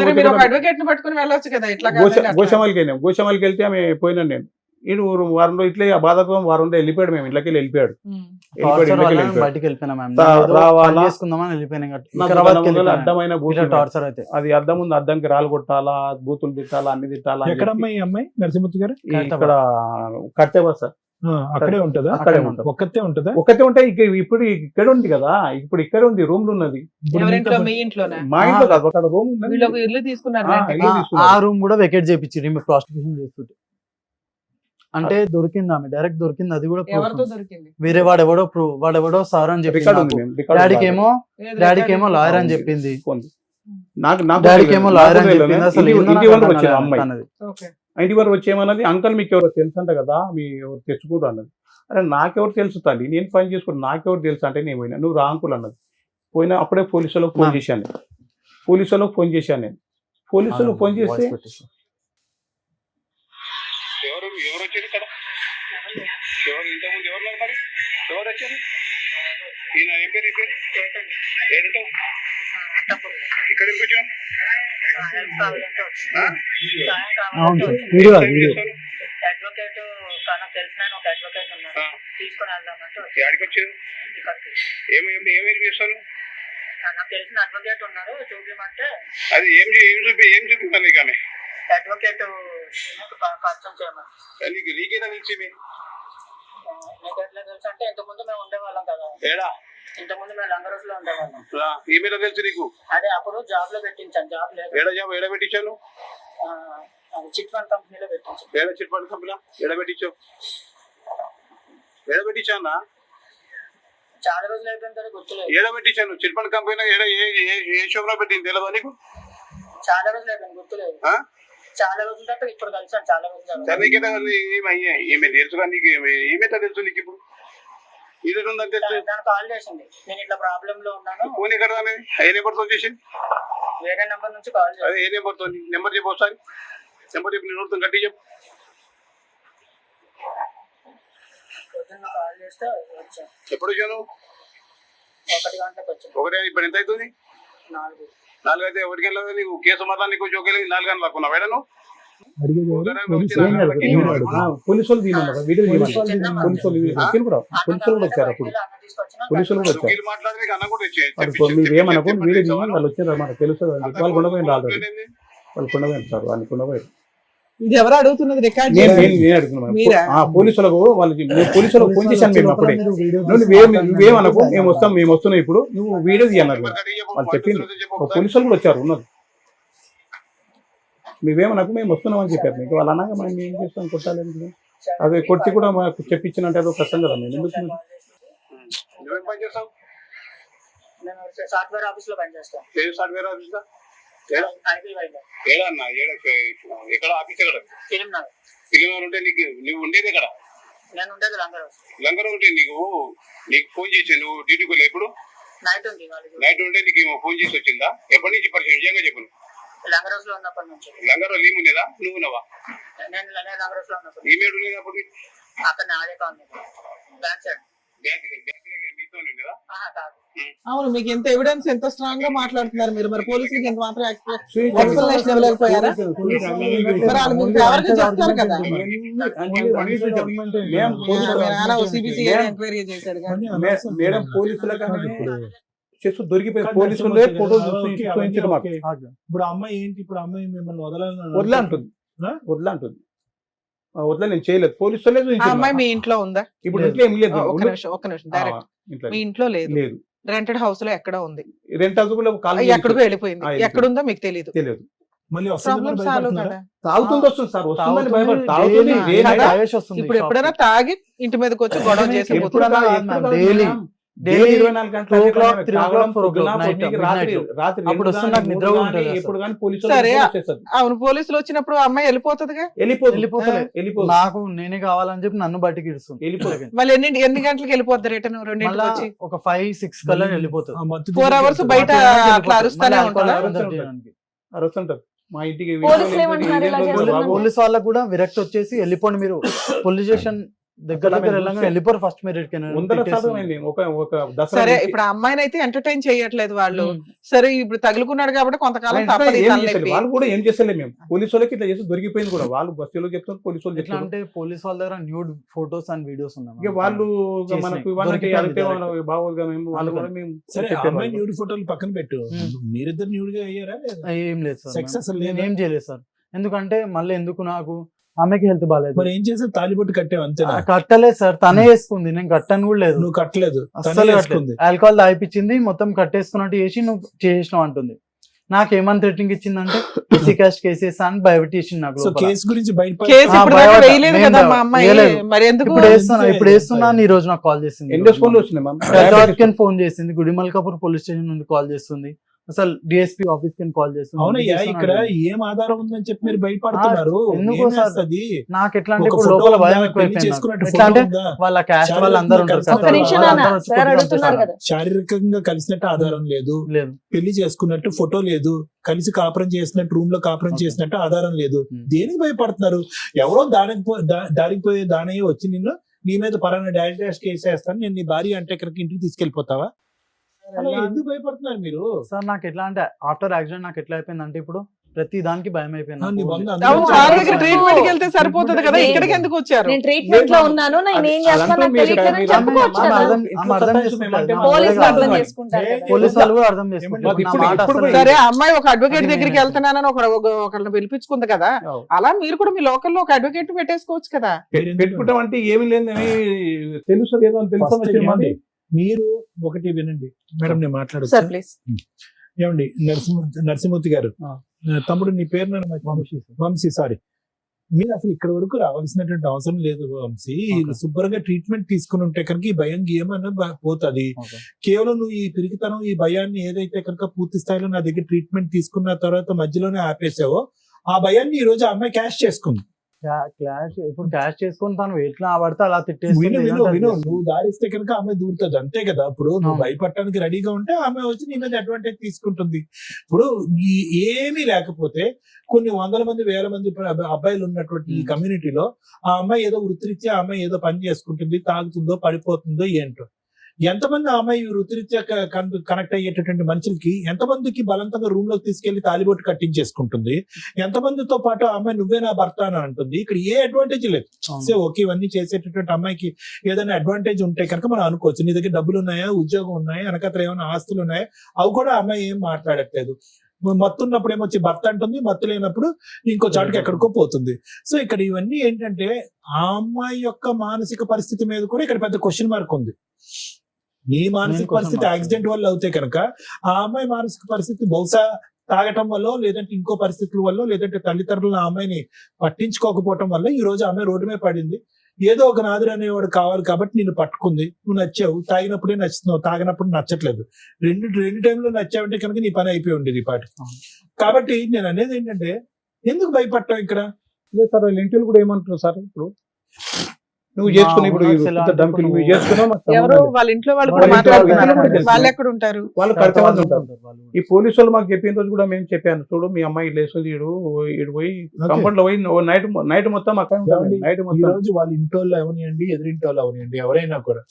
సరే మీరు ఒక అడ్వకేట్ ని పట్టుకుని వెళ్ళొచ్చు కదా, ఇట్లా కాదు అట్లా. గోషమ్మలకి వెళ్ళాం. గోషమ్మలకి వెళ్తే ఆమె పోయినాను నేను. ఈడు వారంలో ఇట్లా బాధకం వారంలో వెళ్ళిపోయాడు, మేము ఇళ్ళకి వెళ్ళిపోయాడు. ఉమ్. టార్చర్ వల్ల వెళ్ళిపోయాడు. బయటికి వెళ్ళిపోయినా మ్యామ్. రావాలా? చేసుకుందామని వెళ్ళిపోయినా నాకు వికారాబాద్కి దాని వల్ల వెళ్ళిపోయినా. అడ్డమైన ఇలా బూతులు టార్చర్ అయితే అది అద్దం ఉంది, అద్దంకి రాళ్ళు కొట్టాలా, బూతులు తిట్టాలా, అన్ని తిట్టాలా అని ఎక్కడ చెప్పి అమ్మాయి ఈ అమ్మాయి నరసింహమూర్తి గారు? ఇక్కడ కట్టేవా సార్, అక్కడే ఉంటదా? అక్కడే ఉంటుంది. ఒక్కతే ఉంటదా? ఒక్కతే ఉంటే ఇప్పుడు ఇక్కడ ఉంది కదా, ఇప్పుడు ఇక్కడ ఉంది, రూమ్ లో ఉన్నది. ఇప్పుడు ఎవరింట్లో? మీతో- మీ ఇంట్లోనే? మా ఇంట్లో కాదు, అక్కడ రూమ్ ఉన్నది. వీళ్ళు ఒక ఇల్లు తీసుకున్నారు ఆ, రెంట్కి. ఇల్లు తీసుకున్నారు. ఆ రూమ్ కూడా వెకేట్ చేయించి మేము ప్రాస్టిట్యూషన్ చేస్తుంటే అంటే దొరికింది ఆమె డైరెక్ట్ దొరికింది. అది కూడా proof ఎవరితో ఉంది. దొరికింది? వేరే వాడెవడో సార్ అని రికార్డ్ చెప్పింది ఉంది నాకు. మేము, రికార్డ్ డాడీకి ఉంది. ఏమో డాడీకి ఏమో లాయర్ అని చెప్పింది. ఉంది. నాకు డాడీకి ఏమో లాయర్ అని చెప్పింది. అసలు ఇంటి ఏందో ఇంటి నాకు వరకు అర్థం వచ్చింది కాలేదు అమ్మాయి. తనది. ఓకే. ఇంటి వరకు వచ్చేమన్నది, అంకల్ మీకు ఎవరో తెలుసు అంట కదా, మీ ఎవరు తెచ్చుకోరు అన్నది. అరే నాకెవరు తెలుసు తల్లి, నేను పని చేసుకుని నాకెవరు తెలుసు అంటే నేను పోయినా, నువ్వు రా అంకుల్ అన్నది. పోయినా అప్పుడే పోలీసు వాళ్ళకి ఫోన్ చేశాను నేను. పోలీసు వాళ్ళకి ఫోన్ చేశాను నేను. పోలీసు వాళ్ళకి ఫోన్ చేస్తే వాయిస్ పెట్టేసి. ఎవరు వచ్చారు ఇక్కడ, ఎవరు ఇంతకుముందు ఎవరు మరి, ఎవరు వచ్చారు? ఈయన ఏం పేరు, ఏంటో ఇక్కడ కొంచెం అవును సార్. వీడియో వీడియో అడ్వకేట్ నాకు తెలిసిన ఒక అడ్వకేట్ ఉన్నారు, తీసుకుని వెళ్దామంటే యాడికి వచ్చారు, ఏమేమి చేస్తారు? నాకు తెలిసిన అడ్వకేట్ ఉన్నారు, చూపించమంటే అది ఏం చూపిస్తాను నీకు ఆమె అడ్వకేట్ పరిచయం చేయమని. నీకేనా తెలిసింది? మీకు ఎట్లా తెలుసు అంటే ఇంతకుముందు మేము ఉండేవాళ్ళం కదా, ఏడా ఇంతకుముందు మేము లంగరోస్ లో ఉండేవాళ్ళం. ఈమెయిల్ తెలుసు నీకు? అదే అప్పుడు జాబ్ లో పెట్టించాను, జాబ్ లేదు, ఏడ పెట్టించాను? అది చిట్ ఫండ్ కంపెనీలో పెట్టించాను. ఏడ చిట్ ఫండ్ కంపెనీ ఏడ పెట్టించావు? ఏడ పెట్టించానా? చాలా రోజులు అయిపోయిన తర్వాత గుర్తులేదు. ఏడ పెట్టించాను చిట్ ఫండ్ కంపెనీ? ఏడ ఏ షోప్ లో పెట్టింది తెలియదా నీకు? చాలా రోజులు అయిపోయింది గుర్తులేదు. చాలా రోజుల తర్వాత ఇప్పుడు కలిసాను, చాలా రోజులు. ఈమె తెలుసుగా నీకు? ఏమైతే తెలుసు నీకు ఇప్పుడు? ఇది ఉందని తెలుసు. దానికి కాల్ చేసింది, నేను ఇట్లా ప్రాబ్లమ్ లో ఉన్నాను, ఫోన్ ఎక్కడ ఏ నెంబర్ తో చేసి? వేరే నెంబర్ నుంచి కాల్ చేసి. అదే ఏ నెంబర్ తో? నెంబర్ చెప్పు ఒకసారి, నెంబర్ చెప్పి నేను నోడుతాను, గట్టి చెప్పు. పొద్దున్న కాల్ చేస్తే వచ్చాను, ఎప్పుడు వచ్చాను? 1 గంటలకు వచ్చాను. ఒకటే. ఇప్పుడు ఎంత అవుతుంది? 4 అయితే 1 గంటల నీకు కేసు మాత్రం నీకు జోకేది 4 గంటలు లాక్కున్నావు వేడను? అడిగేది ఎవరు? పోలీసులు ఏం ఉన్నారు. ఏం అడుగు? పోలీసు వాళ్ళు తీయమన్నారు, వీడియో తీయమన్నారు. పోలీసు వాళ్ళు పోలీసులు కూడా వచ్చారు అప్పుడు. పోలీసులు కూడా వచ్చారు. వీళ్ళు మాట్లాడి నీకు అన్నం కూడా ఇచ్చేయి. వాళ్ళు మీరు ఏమనకు, వీడియో తీయమని వాళ్ళు వచ్చారు అన్నమాట. తెలుసు అని చెప్పి వాళ్ళు కొండపోయింది ఆల్రెడీ. వాళ్ళు కొండపోయింది సార్, వాళ్ళు కొండపోయారు. ఇది ఎవరు అడుగుతున్నది? రికార్డ్ నేను చేసి అడుగుతున్నాను. మీరా? పోలీసులకు వాళ్ళకి పోలీసులకు ఫోన్ చేశాను మేము అప్పుడే. నువ్వేమనకు, మేము వస్తున్నాం ఇప్పుడు, నువ్వు వీడియో తీయన్నారు వాళ్ళు చెప్పింది. పోలీసులు కూడా వచ్చారు, ఉన్నారు. నువ్వేమనకు, మేము వస్తున్నాం అని చెప్పారు మీకు. వాళ్ళు అనగా మనం ఏం చేస్తాం, కొట్టాలని. అదే కొట్టి కూడా మాకు చెప్పించినట్టు అదో కష్టం కదా. మేము ఎందుకు నువ్వేం పని చేస్తావు? నేను సాఫ్ట్వేర్ ఆఫీస్ లో పనిచేస్తాను. ఏ సాఫ్ట్వేర్ ఆఫీస్ లో? ఐటీ వైద్య ఏడన్నా ఎక్కడ ఆఫీస్ ఎక్కడ? ఫిలిం నగర్. ఫిలిం ఉంటే నీకు నువ్వు ఉండేది ఎక్కడ? నేను ఉండేది లంగరోస్. లంగర్ ఉంటే నీకు ఫోన్ చేసి నువ్వు డ్యూటీకి వెళ్ళి ఎప్పుడు నైట్ ఉంది వాళ్ళకి. నైట్ ఉంటే నీకు ఫోన్ చేసి వచ్చిందా? ఎప్పటి నుంచి పరిచయం? నిజంగా చెప్పు. లంగరోస్ లో ఉన్నప్పటి నుంచి. లంగర్ లీమ్ ఉండేదా? నువ్వు ఉన్నావా? నేను లంగరోస్ లో ఉన్నప్పుడు ఈమెయిల్ ఉండేది అప్పుడు? అక్కడ నాదే కాలనీ బ్యాక్ సైడ్. మీతో ఉండేదా? కాదు. అవును, మీకు ఎంత ఎవిడెన్స్, ఎంత స్ట్రాంగ్ గా మాట్లాడుతున్నారు మీరు. మరి పోలీసులకి ఎంత మాత్రం ఎక్స్ప్లెనేషన్ ఇవ్వలేకపోయారా? మరి వాళ్ళు మీకు ఫేవర్గా చెప్తారు కదా. సిబిసి ఎంక్వైరీ చేశాడు కానీ మేడం పోలీసులకనే చేస్తూ దొరికిపోయి పోలీసులే ఫోటో చూపించారు మాకు. ఇప్పుడు అమ్మాయి ఏంటి? ఇప్పుడు అమ్మాయి మిమ్మల్ని వదిలే అంటుంది, వదిలే నేను చేయలేదు. పోలీసులే ఆ అమ్మాయి మీ ఇంట్లో ఉందా? ఇప్పుడు ఇంట్లో ఏం లేదు. ఒక్క నిమిషం డైరెక్ట్ మీ ఇంట్లో లేదు. రెంటెడ్ హౌస్ లో ఎక్కడ ఉంది? రెంట్ హౌస్ ఎక్కడికో వెళ్ళిపోయింది. ఎక్కడుందో మీకు తెలియదు. తెలియదు. మళ్ళీ వస్తుందని ప్రాబ్లమ్ సాల్వ్ భయపడుతున్నారా? కదా. తాగుతుంది వస్తుంది సార్, వస్తుందని భయపడి తాగుతుంది, తాగుతుంది daily day night. తాగేసి వస్తుంది ఇప్పుడు shop ఎప్పుడైనా కి. తాగి ఇంటి మీదకి వచ్చి గొడవ చేసి ఎప్పుడు పోతుంది. ఎప్పుడన్నా- కాదు ఎప్పుడు ma'am, కాదు daily. మేడం. Daily 24 గంటలు 2 o'clock, తాగడం, 3 o'clock, 4 పొద్దున, o'clock, night, పొద్దున్నకి రాత్రి midnight. రాత్రి అప్పుడు 2 వస్తుంది, గానీ, నాకు నిద్ర 3 కూడా గానీ, ఉంటుంది ఎప్పుడు కానీ పోలీసు సరే. వాళ్ళు వచ్చేస్తారు. అవును, పోలీసులు వచ్చినప్పుడు ఆ అమ్మాయి వెళ్ళిపోతుందిగా. వెళ్ళిపోతలే. వెళ్ళిపోతుంది. నాకు నేనే కావాలని చెప్పి నన్ను బయటికి ఇడుస్తుంది. వెళ్ళిపోతుంది. మళ్ళీ ఎన్ని గంటలకు వెళ్ళిపోద్ది రిటర్న్? రెండింటికి మళ్ళా వచ్చి ఒక 5-6 కల్లా వెళ్ళిపోతుంది. ఆ మత్తు 4 hours దిగి బయట మధ్యాహ్నానికి అట్లా వెళ్ళిపోతుంది. అరుస్తూనే మళ్ళీ ఉంటారా? alcohol అందరూ చేయడానికి. అరుస్తుంటారు. మా ఇంటికి పోలీసులు ఏమంటున్నారు ఇలా చేస్తున్నారు? పోలీస్ వాళ్ళకు కూడా విరక్తి వచ్చేసి వెళ్ళిపోండి మీరు పోలీస్ స్టేషన్ దగ్గర వెళ్ళంగా వెళ్ళిపోరు ఫస్ట్ మీరు వందల శాతం అయింది. ఒక దసరా సరే, నుంచి ఇప్పుడు ఆ అమ్మాయిని అయితే ఎంటర్టైన్ చేయట్లేదు వాళ్ళు. ఉమ్. సరే, ఇప్పుడు తగులుకున్నాడు కాబట్టి కొంతకాలం ఆయన తప్పదు ఈ ఏం తలనొప్పి. చేస్తలేదు. వాళ్ళు కూడా ఏం చేస్తలేదు. మేము పోలీసు వాళ్ళకి ఇట్లా చేసి దొరికిపోయింది కూడా. వాళ్ళు బస్సులో చెప్తారు, పోలీసు వాళ్ళు ఎట్లా చెప్తారు. అంటే పోలీస్ వాళ్ళ దగ్గర న్యూడ్ ఫోటోస్ అండ్ వీడియోస్ ఇక ఉన్నాయి వాళ్ళు చేసినాయి. మనకు ఇవన్నీ దొరికిపోయింది అడిగితే direct. మనం బాగోదుగా మేము వాళ్ళు కూడా మేము సరే, ఆ చెప్పేవాళ్ళం. అమ్మాయి న్యూడ్ ఫోటోలు పక్కన పెట్టు. ఉమ్. మీరిద్దరు న్యూడ్ గా అయ్యారా లేదా? ఏం లేదు సార్, సెక్స్ అసలు నేను లేదా? ఏం చేయలేదు సార్. ఎందుకంటే మళ్ళీ ఎందుకు నాకు ఆమెకి హెల్త్ బాగాలేదు. మరి ఏం చేసావు? తాలిబొట్టు కట్టావు అంతేనా? కట్టలేదు సార్, తనే వేసుకుంది, నేను కట్టను కూడా లేదు. నువ్వు కట్టలేదు, తనే అస్సలు వేసుకుంది. ఆల్కహాల్ తాగిపించింది, మొత్తం కట్టేసుకున్నట్టు చేసి నువ్వు చేసినావు అంటుంది. నాకేమని థ్రెటనింగ్ ఇచ్చిందంటే ఎస్సీ క్యాస్ట్ కేసెస్ అని భయపెట్టేసింది నాకు సో లోపల. కేసు గురించి కేసు ఇప్పుడు దాకా భయపడ్డా. వేయలేదు నేను కదా మా అమ్మాయి. వేయలేదు. మరి ఎందుకు? ఇప్పుడు వేస్తున్నాను. ఈ రోజు నాకు కాల్ చేసింది. ఎన్ని ఫోన్లు వచ్చినాయి మ్యామ్? పెద్దవాడికి ఫోన్ చేసింది, గుడిమల్కాపూర్ పోలీస్ స్టేషన్ నుండి కాల్ చేస్తుంది, అసలు డిఎస్పీ ఆఫీస్ కి కాల్ చేస్తుంది. అవునయ్యా, చేస్తున్నాను ఇక్కడ అంటే. ఏం ఆధారం ఉందని చెప్పి మీరు భయపడుతున్నారు. ఎందుకో ఏం సార్, చేస్తది? నాకు ఎట్లా అంటే ఒక ఇప్పుడు ఫోటో లోపల ఉందా? భయం పెళ్లి ఎక్కువైపోయింది నాకు. చేసుకున్నట్టు ఎట్లా ఫోటో అంటే ఉందా? వాళ్ళ క్యాస్ట్ వాళ్ళు అందరూ ఉంటారు సార్. ఒక్క నిమిషం వాళ్ళందరూ నాన్న, వచ్చి సార్ కొట్టుకొని అడుగుతున్నారు వస్తారు. కదా. శారీరకంగా కలిసినట్టు ఆధారం లేదు, లేదు. పెళ్లి చేసుకున్నట్టు ఫోటో లేదు, కలిసి కాపురం చేసినట్టు రూమ్ లో కాపురం Okay. చేసినట్టు ఆధారం లేదు. Hmm. దేనికి భయపడుతున్నారు? ఎవరో దారికి పోయే దానయ్య వచ్చి నిన్ను నీ మీద పరాన్న డాష్ కేసు వేస్తాను, నేను నీ భార్య అంటే ఇక్కడికి ఇంటికి తీసుకెళ్లిపోతావా? అలా ఎందుకు భయపడుతున్నారు మీరు? సార్ నాకు ఎట్లా అంటే ఆఫ్టర్ యాక్సిడెంట్ నాకు ఎట్లా అయిపోయింది అంటే ఇప్పుడు ప్రతి దానికి భయం అయిపోయింది నీ నాకు. బంధు అవును, అందరూ వాళ్ళ చాలా దగ్గర మంది ట్రీట్మెంట్ కి వెళ్తే సరిపోతుంది కదా, నేను- ఇక్కడికి ఎందుకు వచ్చారు? నేను ట్రీట్మెంట్ లో ఉన్నాను, నేను ఏం చేస్తాను నాకు తెలియట్లేదని చెప్పుకోవచ్చు ఆమె కదా. అర్థం చేసుకుంటారు. పోలీసులు అర్థం అర్థం చేసుకుంటారు కదా. పోలీసు వాళ్ళు కూడా అర్థం ఏమంటే చేసుకుంటారు. నా ఇప్పుడు- మాట ఇప్పుడు అసలు సరే, ఆ అమ్మాయి ఒక అడ్వకేట్ అది దగ్గరికి నేను- వెళ్తున్నానని ఒకళ్ళని పిలిపించుకుంది కదా, అవును. అలా మీరు కూడా మీ లోకల్లో ఒక అడ్వకేట్ పెట్టేసుకోవచ్చు కదా. పెట్టుకుంటాం అంటే ఏమి లేదని తెలుసు ఏదో అని తెలుసు First ఏమండి? మీరు ఒకటి వినండి మేడం, నేను సార్ మాట్లాడచ్చు. ప్లీజ్. ఏమండి నరసింహమూర్తి గారు, ఆ. తమ్ముడు నీ పేరు నన్ను వంశీ, సారీ. మీరు అసలు ఇక్కడ వరకు రావాల్సినటువంటి అవసరం లేదు వంశీ. Okay. శుభ్రంగా ట్రీట్మెంట్ తీసుకుని ఉంటే కనుక ఈ భయం ఏమన్నా పోతుంది. Okay. కేవలం నువ్వు ఈ పిరికితనం, ఈ భయాన్ని ఏదైతే కనుక పూర్తి స్థాయిలో నా దగ్గర ట్రీట్మెంట్ తీసుకున్న తర్వాత మధ్యలోనే ఆపేసావో, ఆ భయాన్ని ఈ రోజు ఆ అమ్మాయి క్యాష్ చేసుకుంది. క్లాష్ ఇప్పుడు క్యాష్ చేసుకొని తను ఎట్లా పడితే అలా తిట్టేస్తుంది. విను ఏదంటే అది చేస్తుంది. నువ్వు దారిస్తే కనుక ఆమె దూరుతుంది, అంతే కదా. ఇప్పుడు నువ్వు అవును. భయపడటానికి రెడీగా ఉంటే ఆమె వచ్చి నీ మీద అడ్వాంటేజ్ తీసుకుంటుంది. ఇప్పుడు ఏమీ లేకపోతే కొన్ని వందల మంది, వేల మంది అబ్బాయిలు ఉన్నటువంటి ఈ కమ్యూనిటీలో ఆ అమ్మాయి ఏదో వృత్తిరీత్యా ఆ అమ్మాయి ఏదో పని చేసుకుంటుంది, తాగుతుందో పడిపోతుందో ఏంటో. ఎంతమంది ఆ అమ్మాయి వృత్తిరీత్యా కనెక్ట్ అయ్యేటటువంటి మనుషులకి ఎంతమందికి బలవంతంగా రూమ్ లోకి తీసుకెళ్లి తాలిబొట్టు కట్టించేసుకుంటుంది, ఎంతమందితో పాటు ఆ అమ్మాయి నువ్వే నా భర్త అని అంటుంది. ఇక్కడ ఏ అడ్వాంటేజ్ లేదు. అవును. సో ఓకే, ఇవన్నీ చేసేటటువంటి అమ్మాయికి ఏదైనా అడ్వాంటేజ్ ఉంటే కనుక మనం అనుకోవచ్చు. నీ దగ్గర డబ్బులు ఉన్నాయా, ఉద్యోగం ఉన్నాయా, వెనకత్ర ఏమైనా ఆస్తులు ఉన్నాయా, అవి కూడా ఆ అమ్మాయి ఏం మాట్లాడట్లేదు. మత్తు ఉన్నప్పుడు ఏమొచ్చి భర్త అంటుంది, మత్తు లేనప్పుడు ఇంకో చాటుకి ఎక్కడికో పోతుంది. సో ఇక్కడ ఇవన్నీ ఏంటంటే ఆ అమ్మాయి యొక్క మానసిక పరిస్థితి మీద కూడా ఇక్కడ పెద్ద క్వశ్చన్ మార్క్ ఉంది. నీ మానసిక question పరిస్థితి mark. యాక్సిడెంట్ వల్ల అవుతే కనుక ఆ అమ్మాయి మానసిక పరిస్థితి బహుశా తాగటం వల్ల, లేదంటే ఇంకో పరిస్థితుల వల్ల, లేదంటే తల్లిదండ్రులు ఆ అమ్మాయిని పట్టించుకోకపోవటం వల్ల ఈ రోజు ఆమె రోడ్డు మీద పడింది. ఏదో ఒక నాదురు అనేవాడు కావాలి కాబట్టి నిన్ను పట్టుకుంది. నువ్వు నచ్చావు, తాగినప్పుడే నచ్చుతున్నావు, తాగినప్పుడు నచ్చట్లేదు. రెండు టైంలో నచ్చావంటే కనుక నీ పని అయిపోయి ఉండేది ఈ పాటి. కాబట్టి నేను అనేది ఏంటంటే, ఎందుకు భయపడటం ఇక్కడ? లేదు సార్, వాళ్ళ ఇంటిలో కూడా ఏమంటారు సార్, ఇప్పుడు నువ్వు చేసుకుని ఇప్పుడు మా ఊళ్ళో ఎలా దంపిలు అంటే చేసుకున్నావు, మాకు సంబంధం ఎవరు లేదు. వాళ్ళ ఇంట్లో వాళ్ళు వాళ్ళ కూడా ఇంట్లో మాట్లాడుతున్నారు, వాళ్ళు తెలుసు. వాళ్ళు ఎక్కడ ఉంటారు? వాళ్ళు పరిచయం వాళ్ళు ఉంటారు. వాళ్ళు ఈ పోలీసు వాళ్ళు మాకు చెప్పిన రోజు కూడా మేము చెప్పాను, చూడు మీ అమ్మాయి లేస్తుంది, ఇటు పోయి కంపౌండ్ లో పోయి నైట్ మొత్తం అక్కడ ఏమండి? నైట్ ఈ మొత్తం రోజు వాళ్ళ ఇంటోళ్ళు అవనియండి, ఎదురింటోళ్ళు అవనియండి, ఎవరైనా కూడా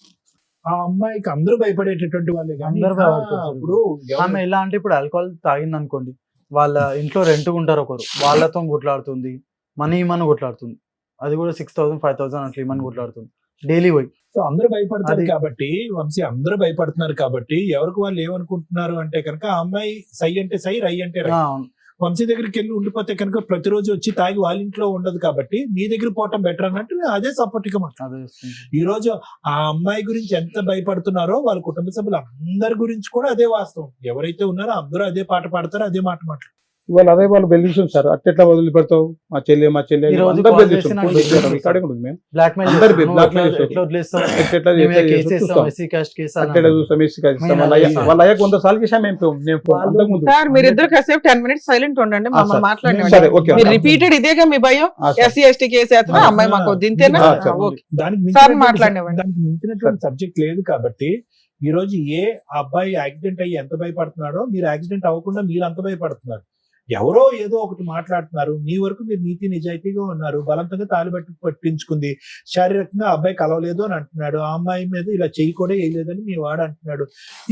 ఆ అమ్మాయికి అందరూ భయపడేటటువంటి వాళ్ళే. కానీ అందరూ భయపడతారు. ఇప్పుడు ఆమె ఎలా అంటే ఇప్పుడు ఆల్కహాల్ తాగింది అనుకోండి, వాళ్ళ ఇంట్లో రెంట్ ఉంటారు ఒకరు, వాళ్ళతో కొట్లాడుతుంది, మనీ కొట్లాడుతుంది. అది కూడా 6,000 5,000 అట్లా ఇమని కొట్లాడుతుంది డైలీ పోయి. సో అందరూ భయపడతారు అది- కాబట్టి, వంశీ అందరూ భయపడుతున్నారు కాబట్టి ఎవరికి వాళ్ళు ఏమనుకుంటున్నారు అంటే కనుక ఆ అమ్మాయి సై అంటే సై, రై అంటే రై. అవును. వంశీ దగ్గరికి వెళ్ళి ఉండిపోతే కనుక ప్రతిరోజు వచ్చి తాగి వాళ్ళ ఇంట్లో ఉండదు కాబట్టి నీ దగ్గర పోవటం బెటర్ అన్నట్టు నేను అదే సపోర్ట్ గా మాట్లాడు. అదే ఈ రోజు ఆ అమ్మాయి గురించి ఎంత భయపడుతున్నారో వాళ్ళ కుటుంబ సభ్యులు అందరి గురించి కూడా అదే వాస్తవం. ఎవరైతే ఉన్నారో అందరూ అదే పాట పాడతారో అదే మాట మాట్లాడతారు. ఇవాళ అదే వాళ్ళు బెదిరిస్తుంది సార్, అట్లా వదిలిపెడతావు మా చెల్లి ఈ రోజు అందరు call బెదిరిస్తారు. చేసి నాకు పోలీస్ బెదిరిస్తారు. రికార్డింగ్ ఉంటుంది మేము. బ్లాక్మెయిల్ అందరు చేస్తారు. blackmail నువ్వు చేస్తారు. ఎట్లా వదిలేస్తావు? ఎట్లా మేము చేస్తే కేసు వేస్తాం, చూస్తాం. ఎస్సీ కాస్ట్ కేసు అట్లా చూస్తాం ఎస్సీ కాదు ఇస్తాం. వాళ్ళ అయ్యాక 100 సార్లు చేసాం మేము అంతకుముందు. సార్ మీరిద్దరు కాసేపు 10 minutes సైలెంట్ ఉండండి, మమ్మల్ని సరే, మాట్లాడండి. ఓకే. మీరు రిపీటెడ్ ఇదేగా మీ భయం, ఎస్సీ ఎస్టీ కేసు వేస్తున్నా అమ్మాయి మాకు దింతేనా? ఓకే దానికి సార్ మించినటువంటి మాట్లాడినవ్వండి. దానికి మించినటువంటి సబ్జెక్ట్ లేదు కాబట్టి ఈ రోజు అబ్బాయి యాక్సిడెంట్ అయ్యి ఎంత భయపడుతున్నాడో మీరు యాక్సిడెంట్ అవ్వకుండా మీరు అంత భయపడుతున్నారు. ఎవరో ఏదో ఒకటి మాట్లాడుతున్నారు, మీ వరకు మీరు నీతి నిజాయితీగా ఉన్నారు, బలవంతంగా తాలిబట్టి పట్టించుకుంది, శారీరకంగా అబ్బాయి కలవలేదు అని అంటున్నాడు, ఆ అమ్మాయి మీద ఇలా చెయ్యి కూడా వేయలేదని మీ వాడు అంటున్నాడు.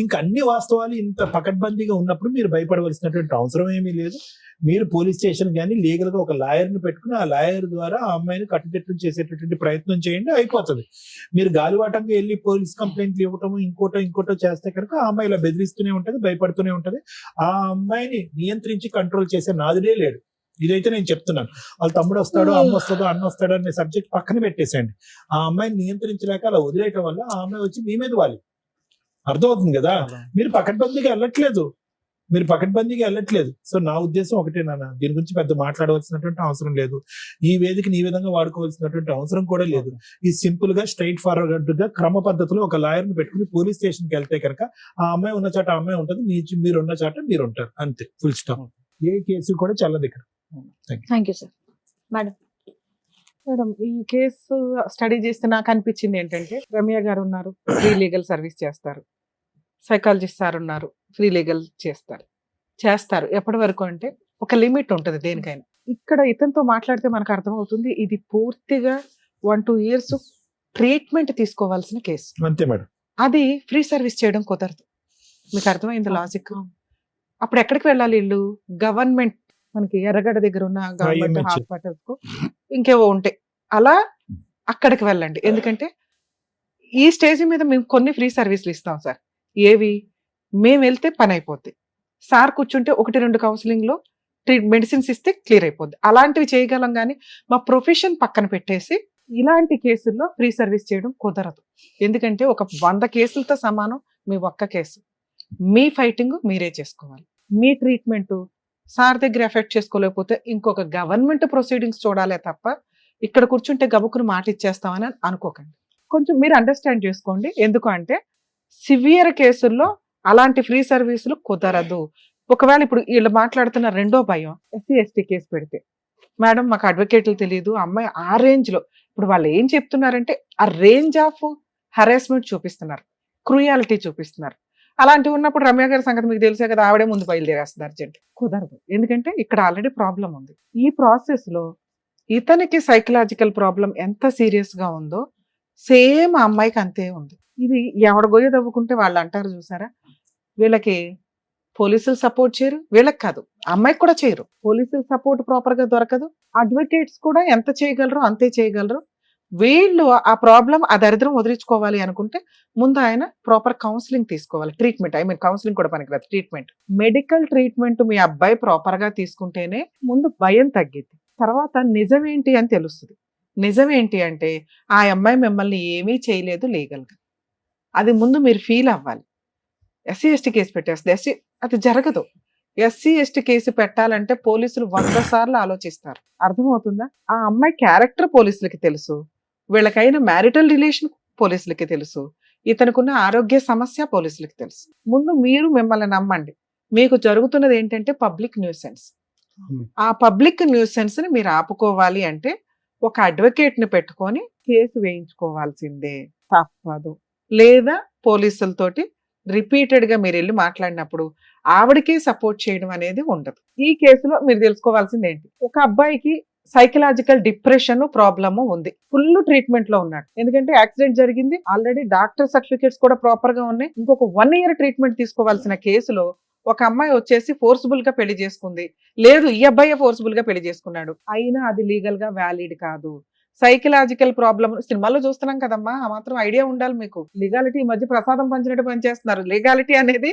ఇంకా అన్ని వాస్తవాలు ఇంత పకడ్బందీగా ఉన్నప్పుడు మీరు భయపడవలసినటువంటి అవసరం ఏమీ లేదు. మీరు పోలీస్ స్టేషన్ కానీ లీగల్ గా ఒక లాయర్ని పెట్టుకుని ఆ లాయర్ ద్వారా ఆ అమ్మాయిని కట్టుదిట్టం చేసేటటువంటి ప్రయత్నం చేయండి, అయిపోతుంది. మీరు గాలివాటంగా వెళ్ళి పోలీస్ కంప్లైంట్లు ఇవ్వటము ఇంకోటో చేస్తే కనుక ఆ అమ్మాయి ఇలా బెదిరిస్తూనే ఉంటది, భయపడుతూనే ఉంటది. ఆ అమ్మాయిని నియంత్రించి కంట్రోల్ చేసే నాదుడే లేడు. ఇదైతే నేను చెప్తున్నాను. వాళ్ళ తమ్ముడు వస్తాడో అమ్మ వస్తుందో అన్న వస్తాడో అనే సబ్జెక్ట్ పక్కన పెట్టేసేయండి. ఆ అమ్మాయిని నియంత్రించలేక అలా వదిలేయటం వల్ల ఆ అమ్మాయి వచ్చి మీ మీద వాలి. అర్థమవుతుంది కదా? మీరు పకడ్బందీగా వెళ్ళట్లేదు. సో నా ఉద్దేశం ఒకటే నాన్న, దీని గురించి పెద్ద మాట్లాడవలసినటువంటి అవసరం లేదు. ఈ వేదికని ఈ విధంగా వాడుకోవాల్సినటువంటి అవసరం కూడా లేదు. ఈ సింపుల్ గా స్ట్రైట్ ఫార్వర్డ్ గా క్రమ పద్ధతిలో ఒక లాయర్ ని పెట్టుకుని పోలీస్ స్టేషన్ కి వెళ్తే కనుక ఆ అమ్మాయి ఉన్న చాట ఆ అమ్మాయి ఉంటుంది, మీరు ఉన్న చాట మీరు ఉంటారు, అంతే, ఫుల్ స్టాప్. ఏ కేసు కూడా చల్లదు ఇక్కడ. Thank you sir. మేడం ఈ కేసు స్టడీ చేస్తే నాకు అనిపించింది ఏంటంటే, రమ్య గారు ఉన్నారు, ఫ్రీ లీగల్ సర్వీస్ చేస్తారు, సైకాలజిస్ట్ సార్ ఉన్నారు, ఫ్రీ లీగల్ చేస్తారు. ఎప్పటి వరకు అంటే ఒక లిమిట్ ఉంటుంది దేనికైనా. ఇక్కడ ఇతనితో మాట్లాడితే మనకు అర్థమవుతుంది, ఇది పూర్తిగా 1-2 years ట్రీట్మెంట్ తీసుకోవాల్సిన కేసు. అంతే మేడం. అది ఫ్రీ సర్వీస్ చేయడం కుదరదు. మీకు అర్థమైంది లాజిక్? అప్పుడు ఎక్కడికి వెళ్ళాలి వీళ్ళు? గవర్నమెంట్, మనకి ఎర్రగడ్డ దగ్గర ఉన్న గవర్నమెంట్ IMH. హాస్పిటల్స్ కు ఇంకేవో ఉంటాయి, అలా అక్కడికి వెళ్ళండి. ఎందుకంటే ఈ స్టేజ్ మీద మేము కొన్ని ఫ్రీ సర్వీసులు ఇస్తాం సార్. ఏవి? మేము వెళ్తే పని అయిపోద్ది, సార్ కూర్చుంటే 1-2 కౌన్సిలింగ్ లో మెడిసిన్స్ ఇస్తే క్లియర్ అయిపోద్ది, అలాంటివి చేయగలం. కానీ మా ప్రొఫెషన్ పక్కన పెట్టేసి ఇలాంటి కేసుల్లో ఫ్రీ సర్వీస్ చేయడం కుదరదు. ఎందుకంటే ఒక 100 కేసులతో సమానం మీ ఒక్క కేసు. మీ ఫైటింగ్ మీరే చేసుకోవాలి. మీ ట్రీట్మెంట్ సార్ దగ్గర ఎఫెక్ట్ చేసుకోలేకపోతే ఇంకొక గవర్నమెంట్ ప్రొసీడింగ్స్ చూడాలే తప్ప ఇక్కడ కూర్చుంటే గబుకుని మాట ఇచ్చేస్తామని అనుకోకండి. కొంచెం మీరు అండర్స్టాండ్ చేసుకోండి. ఎందుకు అంటే సివియర్ కేసుల్లో అలాంటి ఫ్రీ సర్వీసులు కుదరదు. ఒకవేళ ఇప్పుడు వీళ్ళు మాట్లాడుతున్న రెండో భయం, ఎస్సీ ఎస్టీ కేసు పెడితే, మేడం మాకు అడ్వకేట్లు తెలియదు, అమ్మాయి ఆ రేంజ్ లో, ఇప్పుడు వాళ్ళు ఏం చెప్తున్నారంటే ఆ రేంజ్ ఆఫ్ హరాస్మెంట్ చూపిస్తున్నారు, క్రూయాలిటీ చూపిస్తున్నారు. అలాంటివి ఉన్నప్పుడు రమ్య గారి సంగతి మీకు తెలిసే కదా, ఆవిడే ముందు బయలుదేరేస్తుంది అర్జెంట్. కుదరదు, ఎందుకంటే ఇక్కడ ఆల్రెడీ ప్రాబ్లం ఉంది. ఈ ప్రాసెస్ లో ఇతనికి సైకలాజికల్ ప్రాబ్లం ఎంత సీరియస్ గా ఉందో సేమ్ ఆ అమ్మాయికి అంతే ఉంది. ఇది ఎవడ గొయ్య తవ్వుకుంటే వాళ్ళు అంటారు చూసారా, వీళ్ళకి పోలీసులు సపోర్ట్ చేయరు, వీళ్ళకి కాదు అమ్మాయికి కూడా చేయరు. పోలీసులు సపోర్ట్ ప్రాపర్ గా దొరకదు, అడ్వకేట్స్ కూడా ఎంత చేయగలరు అంతే చేయగలరు. వీళ్ళు ఆ ప్రాబ్లం, ఆ దరిద్రం వదిలించుకోవాలి అనుకుంటే ముందు ఆయన ప్రాపర్ కౌన్సిలింగ్ తీసుకోవాలి. ట్రీట్మెంట్, కౌన్సిలింగ్ కూడా పనికిరాదు, ట్రీట్మెంట్, మెడికల్ ట్రీట్మెంట్ మీ అబ్బాయి ప్రాపర్ గా తీసుకుంటేనే ముందు భయం తగ్గిద్ది. తర్వాత నిజమేంటి అని తెలుస్తుంది. నిజమేంటి అంటే ఆ అమ్మాయి మిమ్మల్ని ఏమీ చేయలేదు లీగల్ గా, అది ముందు మీరు ఫీల్ అవ్వాలి. ఎస్సీ ఎస్టీ కేసు పెట్టేస్తుంది, అది జరగదు. ఎస్సీ ఎస్టీ కేసు పెట్టాలంటే పోలీసులు 100 సార్లు ఆలోచిస్తారు. అర్థమవుతుందా? ఆ అమ్మాయి క్యారెక్టర్ పోలీసులకి తెలుసు, వీళ్ళకైన మ్యారిటల్ రిలేషన్ పోలీసులకి తెలుసు, ఇతనుకున్న ఆరోగ్య సమస్య పోలీసులకి తెలుసు. ముందు మీరు మిమ్మల్ని నమ్మండి. మీకు జరుగుతున్నది ఏంటంటే పబ్లిక్ న్యూసెన్స్. ఆ పబ్లిక్ న్యూసెన్స్ ని మీరు ఆపుకోవాలి అంటే ఒక అడ్వకేట్ ని పెట్టుకొని కేసు వేయించుకోవాల్సిందే, తప్పదు. లేదా పోలీసులతోటి రిపీటెడ్ గా మీరు వెళ్ళి మాట్లాడినప్పుడు ఆవిడకి సపోర్ట్ చేయడం అనేది ఉండదు. ఈ కేసులో మీరు తెలుసుకోవాల్సింది ఏంటి, ఒక అబ్బాయికి సైకలాజికల్ డిప్రెషన్ ప్రాబ్లమ్ ఉంది, ఫుల్ ట్రీట్మెంట్ లో ఉన్నాడు. ఎందుకంటే యాక్సిడెంట్ జరిగింది, ఆల్రెడీ డాక్టర్ సర్టిఫికేట్స్ కూడా ప్రాపర్ గా ఉన్నాయి. ఇంకొక 1 year ట్రీట్మెంట్ తీసుకోవాల్సిన కేసులో ఒక అమ్మాయి వచ్చేసి ఫోర్స్ఫుల్ గా పెళ్లి చేసుకుంది, లేదు ఈ అబ్బాయి ఫోర్స్ఫుల్ గా పెళ్లి చేసుకున్నాడు, అయినా అది లీగల్ గా వ్యాలిడ్ కాదు. సైకలాజికల్ ప్రాబ్లమ్ సినిమాలో చూస్తున్నాం కదమ్మా, ఆ మాత్రం ఐడియా ఉండాలి మీకు. లీగాలిటీ ఈ మధ్య ప్రసాదం పంచినట్టు పనిచేస్తున్నారు. లీగాలిటీ అనేది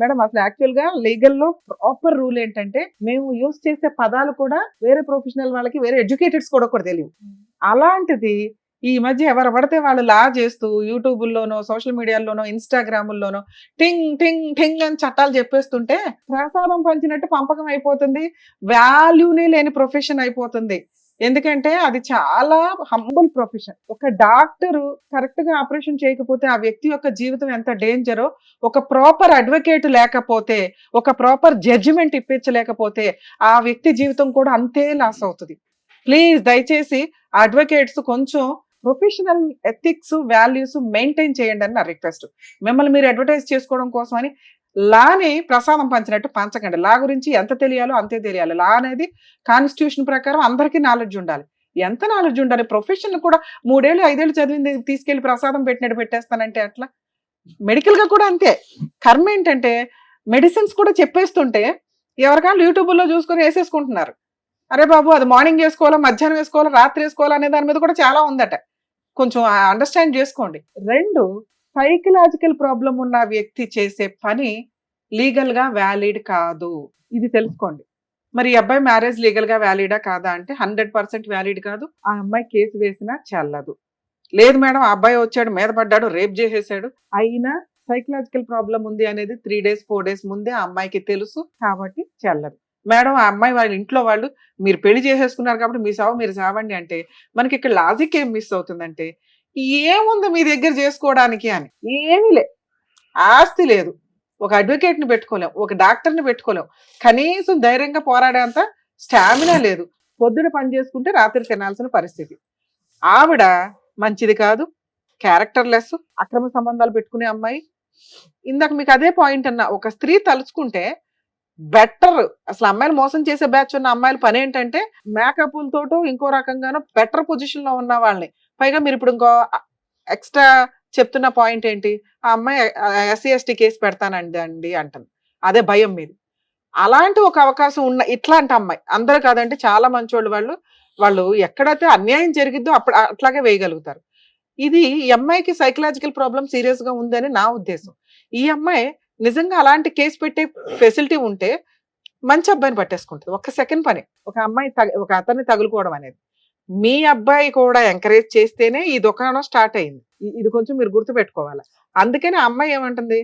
మేడం అసలు యాక్చువల్ గా లీగల్ లో ప్రాపర్ రూల్ ఏంటంటే, మేము యూజ్ చేసే పదాలు కూడా వేరే ప్రొఫెషనల్ వాళ్ళకి, వేరే ఎడ్యుకేటెడ్స్ కూడా తెలియవు. అలాంటిది ఈ మధ్య ఎవరు పడితే వాళ్ళు లా చేస్తూ యూట్యూబుల్లోనో సోషల్ మీడియాలోనో ఇన్స్టాగ్రాముల్లోనో టింగ్ టింగ్ టింగ్ అని చట్టాలు చెప్పేస్తుంటే ప్రసాదం పంచినట్టు పంపకం అయిపోతుంది, వాల్యూనే లేని ప్రొఫెషన్ అయిపోతుంది. ఎందుకంటే అది చాలా హంబుల్ ప్రొఫెషన్. ఒక డాక్టరు కరెక్ట్ గా ఆపరేషన్ చేయకపోతే ఆ వ్యక్తి యొక్క జీవితం ఎంత డేంజరో, ఒక ప్రాపర్ అడ్వకేట్ లేకపోతే, ఒక ప్రాపర్ జడ్జిమెంట్ ఇప్పించలేకపోతే ఆ వ్యక్తి జీవితం కూడా అంతే లాస్ అవుతుంది. ప్లీజ్ దయచేసి అడ్వకేట్స్ కొంచెం ప్రొఫెషనల్ ఎథిక్స్ వాల్యూస్ మెయింటైన్ చేయండి అని నా రిక్వెస్ట్. మిమ్మల్ని మీరు అడ్వర్టైజ్ చేసుకోవడం కోసం అని లాని ప్రసాదం పంచినట్టు పంచకండి. లా గురించి ఎంత తెలియాలో అంతే తెలియాలి. లా అనేది కాన్స్టిట్యూషన్ ప్రకారం అందరికీ నాలెడ్జ్ ఉండాలి. ఎంత నాలెడ్జ్ ఉండాలి? ప్రొఫెషన్ కూడా 3 ఏళ్ళు 5 ఏళ్ళు చదివింది తీసుకెళ్లి ప్రసాదం పెట్టినట్టు పెట్టేస్తానంటే అట్లా. మెడికల్ గా కూడా అంతే. కర్మ ఏంటంటే మెడిసిన్స్ కూడా చెప్పేస్తుంటే ఎవరికాళ్ళు యూట్యూబ్లో చూసుకొని వేసేసుకుంటున్నారు. అరే బాబు అది మార్నింగ్ వేసుకోవాలా, మధ్యాహ్నం వేసుకోవాలా, రాత్రి వేసుకోవాలా అనే దాని మీద కూడా చాలా ఉందట. కొంచెం అండర్స్టాండ్ చేసుకోండి. 2, సైకలాజికల్ ప్రాబ్లం ఉన్న వ్యక్తి చేసే పని లీగల్ గా వ్యాలిడ్ కాదు. ఇది తెలుసుకోండి. మరి ఈ అబ్బాయి మ్యారేజ్ లీగల్ గా వ్యాలిడా కాదా అంటే 100% వ్యాలిడ్ కాదు. ఆ అమ్మాయి కేసు వేసినా చెల్లదు. లేదు మేడం ఆ అబ్బాయి వచ్చాడు, మీద పడ్డాడు, రేప్ చేసేసాడు, అయినా సైకలాజికల్ ప్రాబ్లం ఉంది అనేది 3 days 4 days ముందే ఆ అమ్మాయికి తెలుసు కాబట్టి చెల్లదు. మేడం ఆ అమ్మాయి వాళ్ళ ఇంట్లో వాళ్ళు మీరు పెళ్లి చేసేసుకున్నారు కాబట్టి మీ సావు మీరు సావండి అంటే మనకి ఇక్కడ లాజిక్ ఏం మిస్ అవుతుందంటే ఏముంది మీ దగ్గర చేసుకోవడానికి అని. ఏమీ లే, ఆస్తి లేదు, ఒక అడ్వకేట్ని పెట్టుకోలేం, ఒక డాక్టర్ని పెట్టుకోలేం, కనీసం ధైర్యంగా పోరాడేంత స్టామినా లేదు. పొద్దున పని చేసుకుంటే రాత్రి తినాల్సిన పరిస్థితి. ఆవిడ మంచిది కాదు, క్యారెక్టర్లెస్, అక్రమ సంబంధాలు పెట్టుకునే అమ్మాయి. ఇందాక మీకు అదే పాయింట్ అన్నా, ఒక స్త్రీ తలుచుకుంటే బెటర్. అసలు అమ్మాయిలు మోసం చేసే బ్యాచ్ ఉన్న అమ్మాయిల పని ఏంటంటే మేకప్లతోటో ఇంకో రకంగానో బెటర్ పొజిషన్ లో ఉన్న వాళ్ళని. పైగా మీరు ఇప్పుడు ఇంకో ఎక్స్ట్రా చెప్తున్న పాయింట్ ఏంటి, ఆ అమ్మాయి SC/ST కేసు పెడతానండి అంటుంది. అదే భయం మీది. అలాంటి ఒక అవకాశం ఉన్న ఇట్లాంటి అమ్మాయి, అందరూ కాదంటే చాలా మంచోళ్ళు వాళ్ళు ఎక్కడైతే అన్యాయం జరిగిద్దో అప్పుడు అట్లాగే వేయగలుగుతారు. ఇది ఈ అమ్మాయికి సైకలాజికల్ ప్రాబ్లం సీరియస్ గా ఉందని నా ఉద్దేశం. ఈ అమ్మాయి నిజంగా అలాంటి కేసు పెట్టే ఫెసిలిటీ ఉంటే మంచి అబ్బాయిని పట్టేసుకుంటుంది. ఒక్క సెకండ్ పని ఒక అమ్మాయి ఒక అతన్ని తగులుకోవడం అనేది. మీ అబ్బాయి కూడా ఎంకరేజ్ చేస్తేనే ఈ దుకాణం స్టార్ట్ అయింది. ఇది కొంచెం మీరు గుర్తుపెట్టుకోవాలి. అందుకని ఆ అమ్మాయి ఏమంటుంది,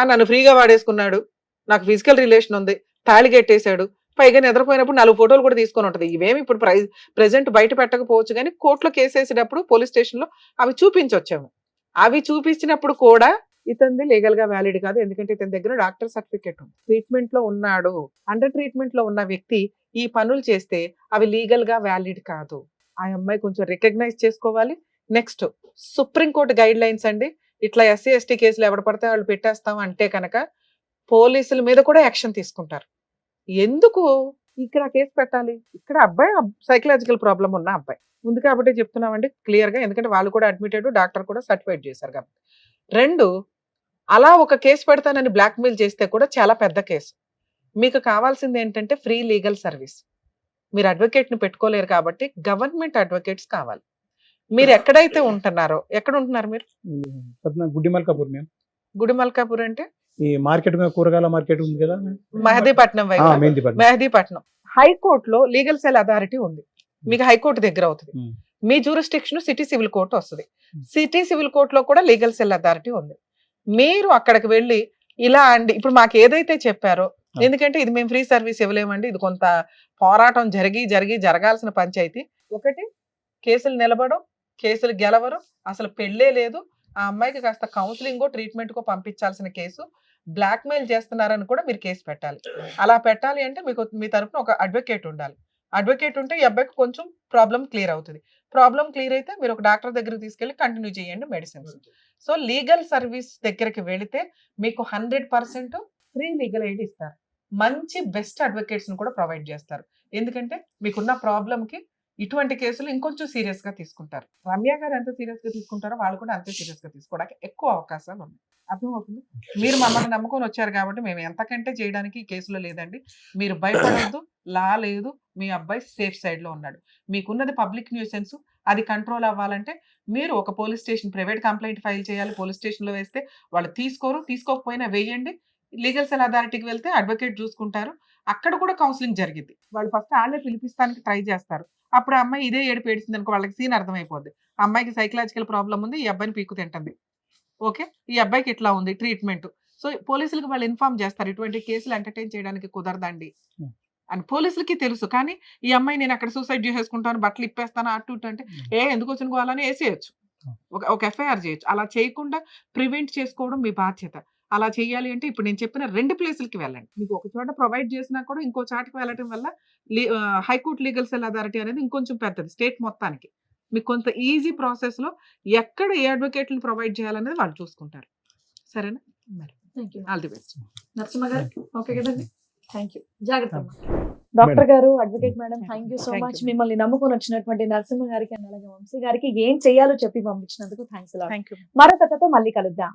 నన్ను ఫ్రీగా వాడేసుకున్నాడు, నాకు ఫిజికల్ రిలేషన్ ఉంది, తాళి కట్టేశాడు, పైగా నిద్రపోయినప్పుడు 4 ఫోటోలు కూడా తీసుకొని ఉంటుంది. ఇవేమి ఇప్పుడు ప్రెజెంట్ బయట పెట్టకపోవచ్చు కానీ కోర్టులో కేసు వేసేటప్పుడు పోలీస్ స్టేషన్లో అవి చూపించొచ్చాము. అవి చూపించినప్పుడు కూడా ఇతనిది లీగల్ గా వ్యాలిడ్ కాదు. ఎందుకంటే ఇతని దగ్గర డాక్టర్ సర్టిఫికేట్ ఉంది, ట్రీట్మెంట్ లో ఉన్నాడు. అండర్ ట్రీట్మెంట్ లో ఉన్న వ్యక్తి ఈ పనులు చేస్తే అవి లీగల్ గా వ్యాలిడ్ కాదు. ఆ అమ్మాయి కొంచెం రికగ్నైజ్ చేసుకోవాలి. నెక్స్ట్ సుప్రీంకోర్టు గైడ్ లైన్స్ అండి. ఇట్లా SC/ST కేసులు ఎవడ పడితే వాళ్ళు పెట్టేస్తాం అంటే కనుక పోలీసుల మీద కూడా యాక్షన్ తీసుకుంటారు. ఎందుకు ఇక్కడ కేసు పెట్టాలి? ఇక్కడ అబ్బాయి సైకలాజికల్ ప్రాబ్లం ఉన్న అబ్బాయి ఉంది కాబట్టి చెప్తున్నామండి క్లియర్ గా. ఎందుకంటే వాళ్ళు కూడా అడ్మిటెడ్, డాక్టర్ కూడా సర్టిఫైడ్ చేశారు కాబట్టి. 2, అలా ఒక కేసు పెడతానని బ్లాక్మెయిల్ చేస్తే కూడా చాలా పెద్ద కేసు. మీకు కావాల్సింది ఏంటంటే ఫ్రీ లీగల్ సర్వీస్. మీరు అడ్వకేట్ని పెట్టుకోలేరు కాబట్టి గవర్నమెంట్ అడ్వకేట్స్ కావాలి. మీరు ఎక్కడైతే ఉంటున్నారో, ఎక్కడ ఉంటున్నారు మీరు? గుడిమల్కాపూర్. మేము గుడిమల్కాపూర్ అంటే ఈ మార్కెట్ కూరగాయల మార్కెట్ ఉంది కదా, మెహదీపట్నం వైపు. మెహదీపట్నం హైకోర్టులో లీగల్ సెల్ అథారిటీ ఉంది. మీకు హైకోర్టు దగ్గర అవుతుంది. మీ జ్యూరిస్డిక్షన్ సిటీ సివిల్ కోర్టు వస్తుంది. సిటీ సివిల్ కోర్టులో కూడా లీగల్ సెల్ అథారిటీ ఉంది. మీరు అక్కడికి వెళ్ళి ఇలా అండి, ఇప్పుడు మాకు ఏదైతే చెప్పారో, ఎందుకంటే ఇది మేము ఫ్రీ సర్వీస్ ఇవ్వలేమండి, ఇది కొంత పోరాటం జరగాల్సిన పంచాయతీ. ఒకటి కేసులు నిలబడం, కేసులు గెలవరు, అసలు పెళ్ళే లేదు, ఆ అమ్మాయికి కాస్త కౌన్సిలింగో ట్రీట్మెంట్కో పంపించాల్సిన కేసు, బ్లాక్మెయిల్ చేస్తున్నారని కూడా మీరు కేసు పెట్టాలి. అలా పెట్టాలి అంటే మీకు మీ తరఫున ఒక అడ్వకేట్ ఉండాలి. అడ్వకేట్ ఉంటే ఈ అబ్బాయికి కొంచెం ప్రాబ్లం క్లియర్ అవుతుంది. ప్రాబ్లం క్లియర్ అయితే మీరు ఒక డాక్టర్ దగ్గరికి తీసుకెళ్ళి కంటిన్యూ చేయండి మెడిసిన్స్. సో లీగల్ సర్వీస్ దగ్గరికి వెళితే మీకు 100% ఫ్రీ లీగల్ ఎయిడ్ ఇస్తారు. మంచి బెస్ట్ అడ్వకేట్స్ ని కూడా ప్రొవైడ్ చేస్తారు. ఎందుకంటే మీకున్న ప్రాబ్లంకి ఇటువంటి కేసులు ఇంకొంచెం సీరియస్ గా తీసుకుంటారు. రమ్య గారు ఎంత సీరియస్ గా తీసుకుంటారో వాళ్ళు కూడా అంతే సీరియస్ గా తీసుకోవడానికి ఎక్కువ అవకాశాలు ఉన్నాయి. అర్థమవుతుంది? మీరు మమ్మల్ని నమ్ముకొని వచ్చారు కాబట్టి మేము ఎంతకంటే చేయడానికి ఈ కేసులో లేదండి. మీరు భయపడవద్దు, లా లేదు, మీ అబ్బాయి సేఫ్ సైడ్ లో ఉన్నాడు. మీకున్నది పబ్లిక్ న్యూసెన్స్, అది కంట్రోల్ అవ్వాలంటే మీరు ఒక police station private complaint file చేయాలి. పోలీస్ స్టేషన్ లో వేస్తే వాళ్ళు తీసుకోకపోయినా వేయండి. లీగల్ సెల్ అథారిటీకి వెళ్తే అడ్వకేట్ చూసుకుంటారు. అక్కడ కూడా కౌన్సిలింగ్ జరిగింది. వాళ్ళు ఫస్ట్ వాళ్ళే పిలిపిస్తానికి ట్రై చేస్తారు. అప్పుడు ఆ అమ్మాయి ఇదే ఏడుపు ఏడిచింది అనుకో, వాళ్ళకి సీన్ అర్థమైపోద్ది. ఆ అమ్మాయికి సైకలాజికల్ ప్రాబ్లం ఉంది, ఈ అబ్బాయిని పీకు తింటుంది. ఓకే, ఈ అబ్బాయికి ఇట్లా ఉంది ట్రీట్మెంట్. సో పోలీసులకు వాళ్ళు ఇన్ఫార్మ్ చేస్తారు, ఇటువంటి కేసులు ఎంటర్టైన్ చేయడానికి కుదరదండి అని పోలీసులకి తెలుసు. కానీ ఈ అమ్మాయి నేను అక్కడ సూసైడ్ చేసేసుకుంటాను, బట్టలు ఇప్పేస్తాను అటు ఇటు అంటే ఎందుకు వచ్చిన గోవాలని వేసేయచ్చు, ఒక ఎఫ్ఐఆర్ చేయొచ్చు. అలా చేయకుండా ప్రివెంట్ చేసుకోవడం మీ బాధ్యత. అలా చేయాలి అంటే ఇప్పుడు నేను చెప్పిన 2 ప్లేసులకి వెళ్ళండి. మీకు ఒక చోట ప్రొవైడ్ చేసినా కూడా ఇంకో చాటుకు వెళ్ళడం వల్ల హైకోర్టు లీగల్ సెల్ అథారిటీ అనేది ఇంకొంచెం పెద్దది స్టేట్ మొత్తానికి. మీకు కొంత ఈజీ ప్రాసెస్ లో ఎక్కడ ఏ అడ్వకేట్లను ప్రొవైడ్ చేయాలనేది వాళ్ళు చూసుకుంటారు. సరేనా? మరి ఆల్ ది బెస్ట్. నరసింహ గారు ఓకే కదండి, థ్యాంక్ యూ. జాగ్రత్త అమ్మా. డాక్టర్ గారు, advocate madam, thank you so Thank much. you. మిమ్మల్ని నమ్ముకొని వచ్చినటువంటి నరసింహ గారికి అండ్ అలాగే వంశీ గారికి ఏం చేయాలో చెప్పి పంపించినందుకు థ్యాంక్స్. Thank you. మరో కథతో మళ్ళీ కలుద్దాం.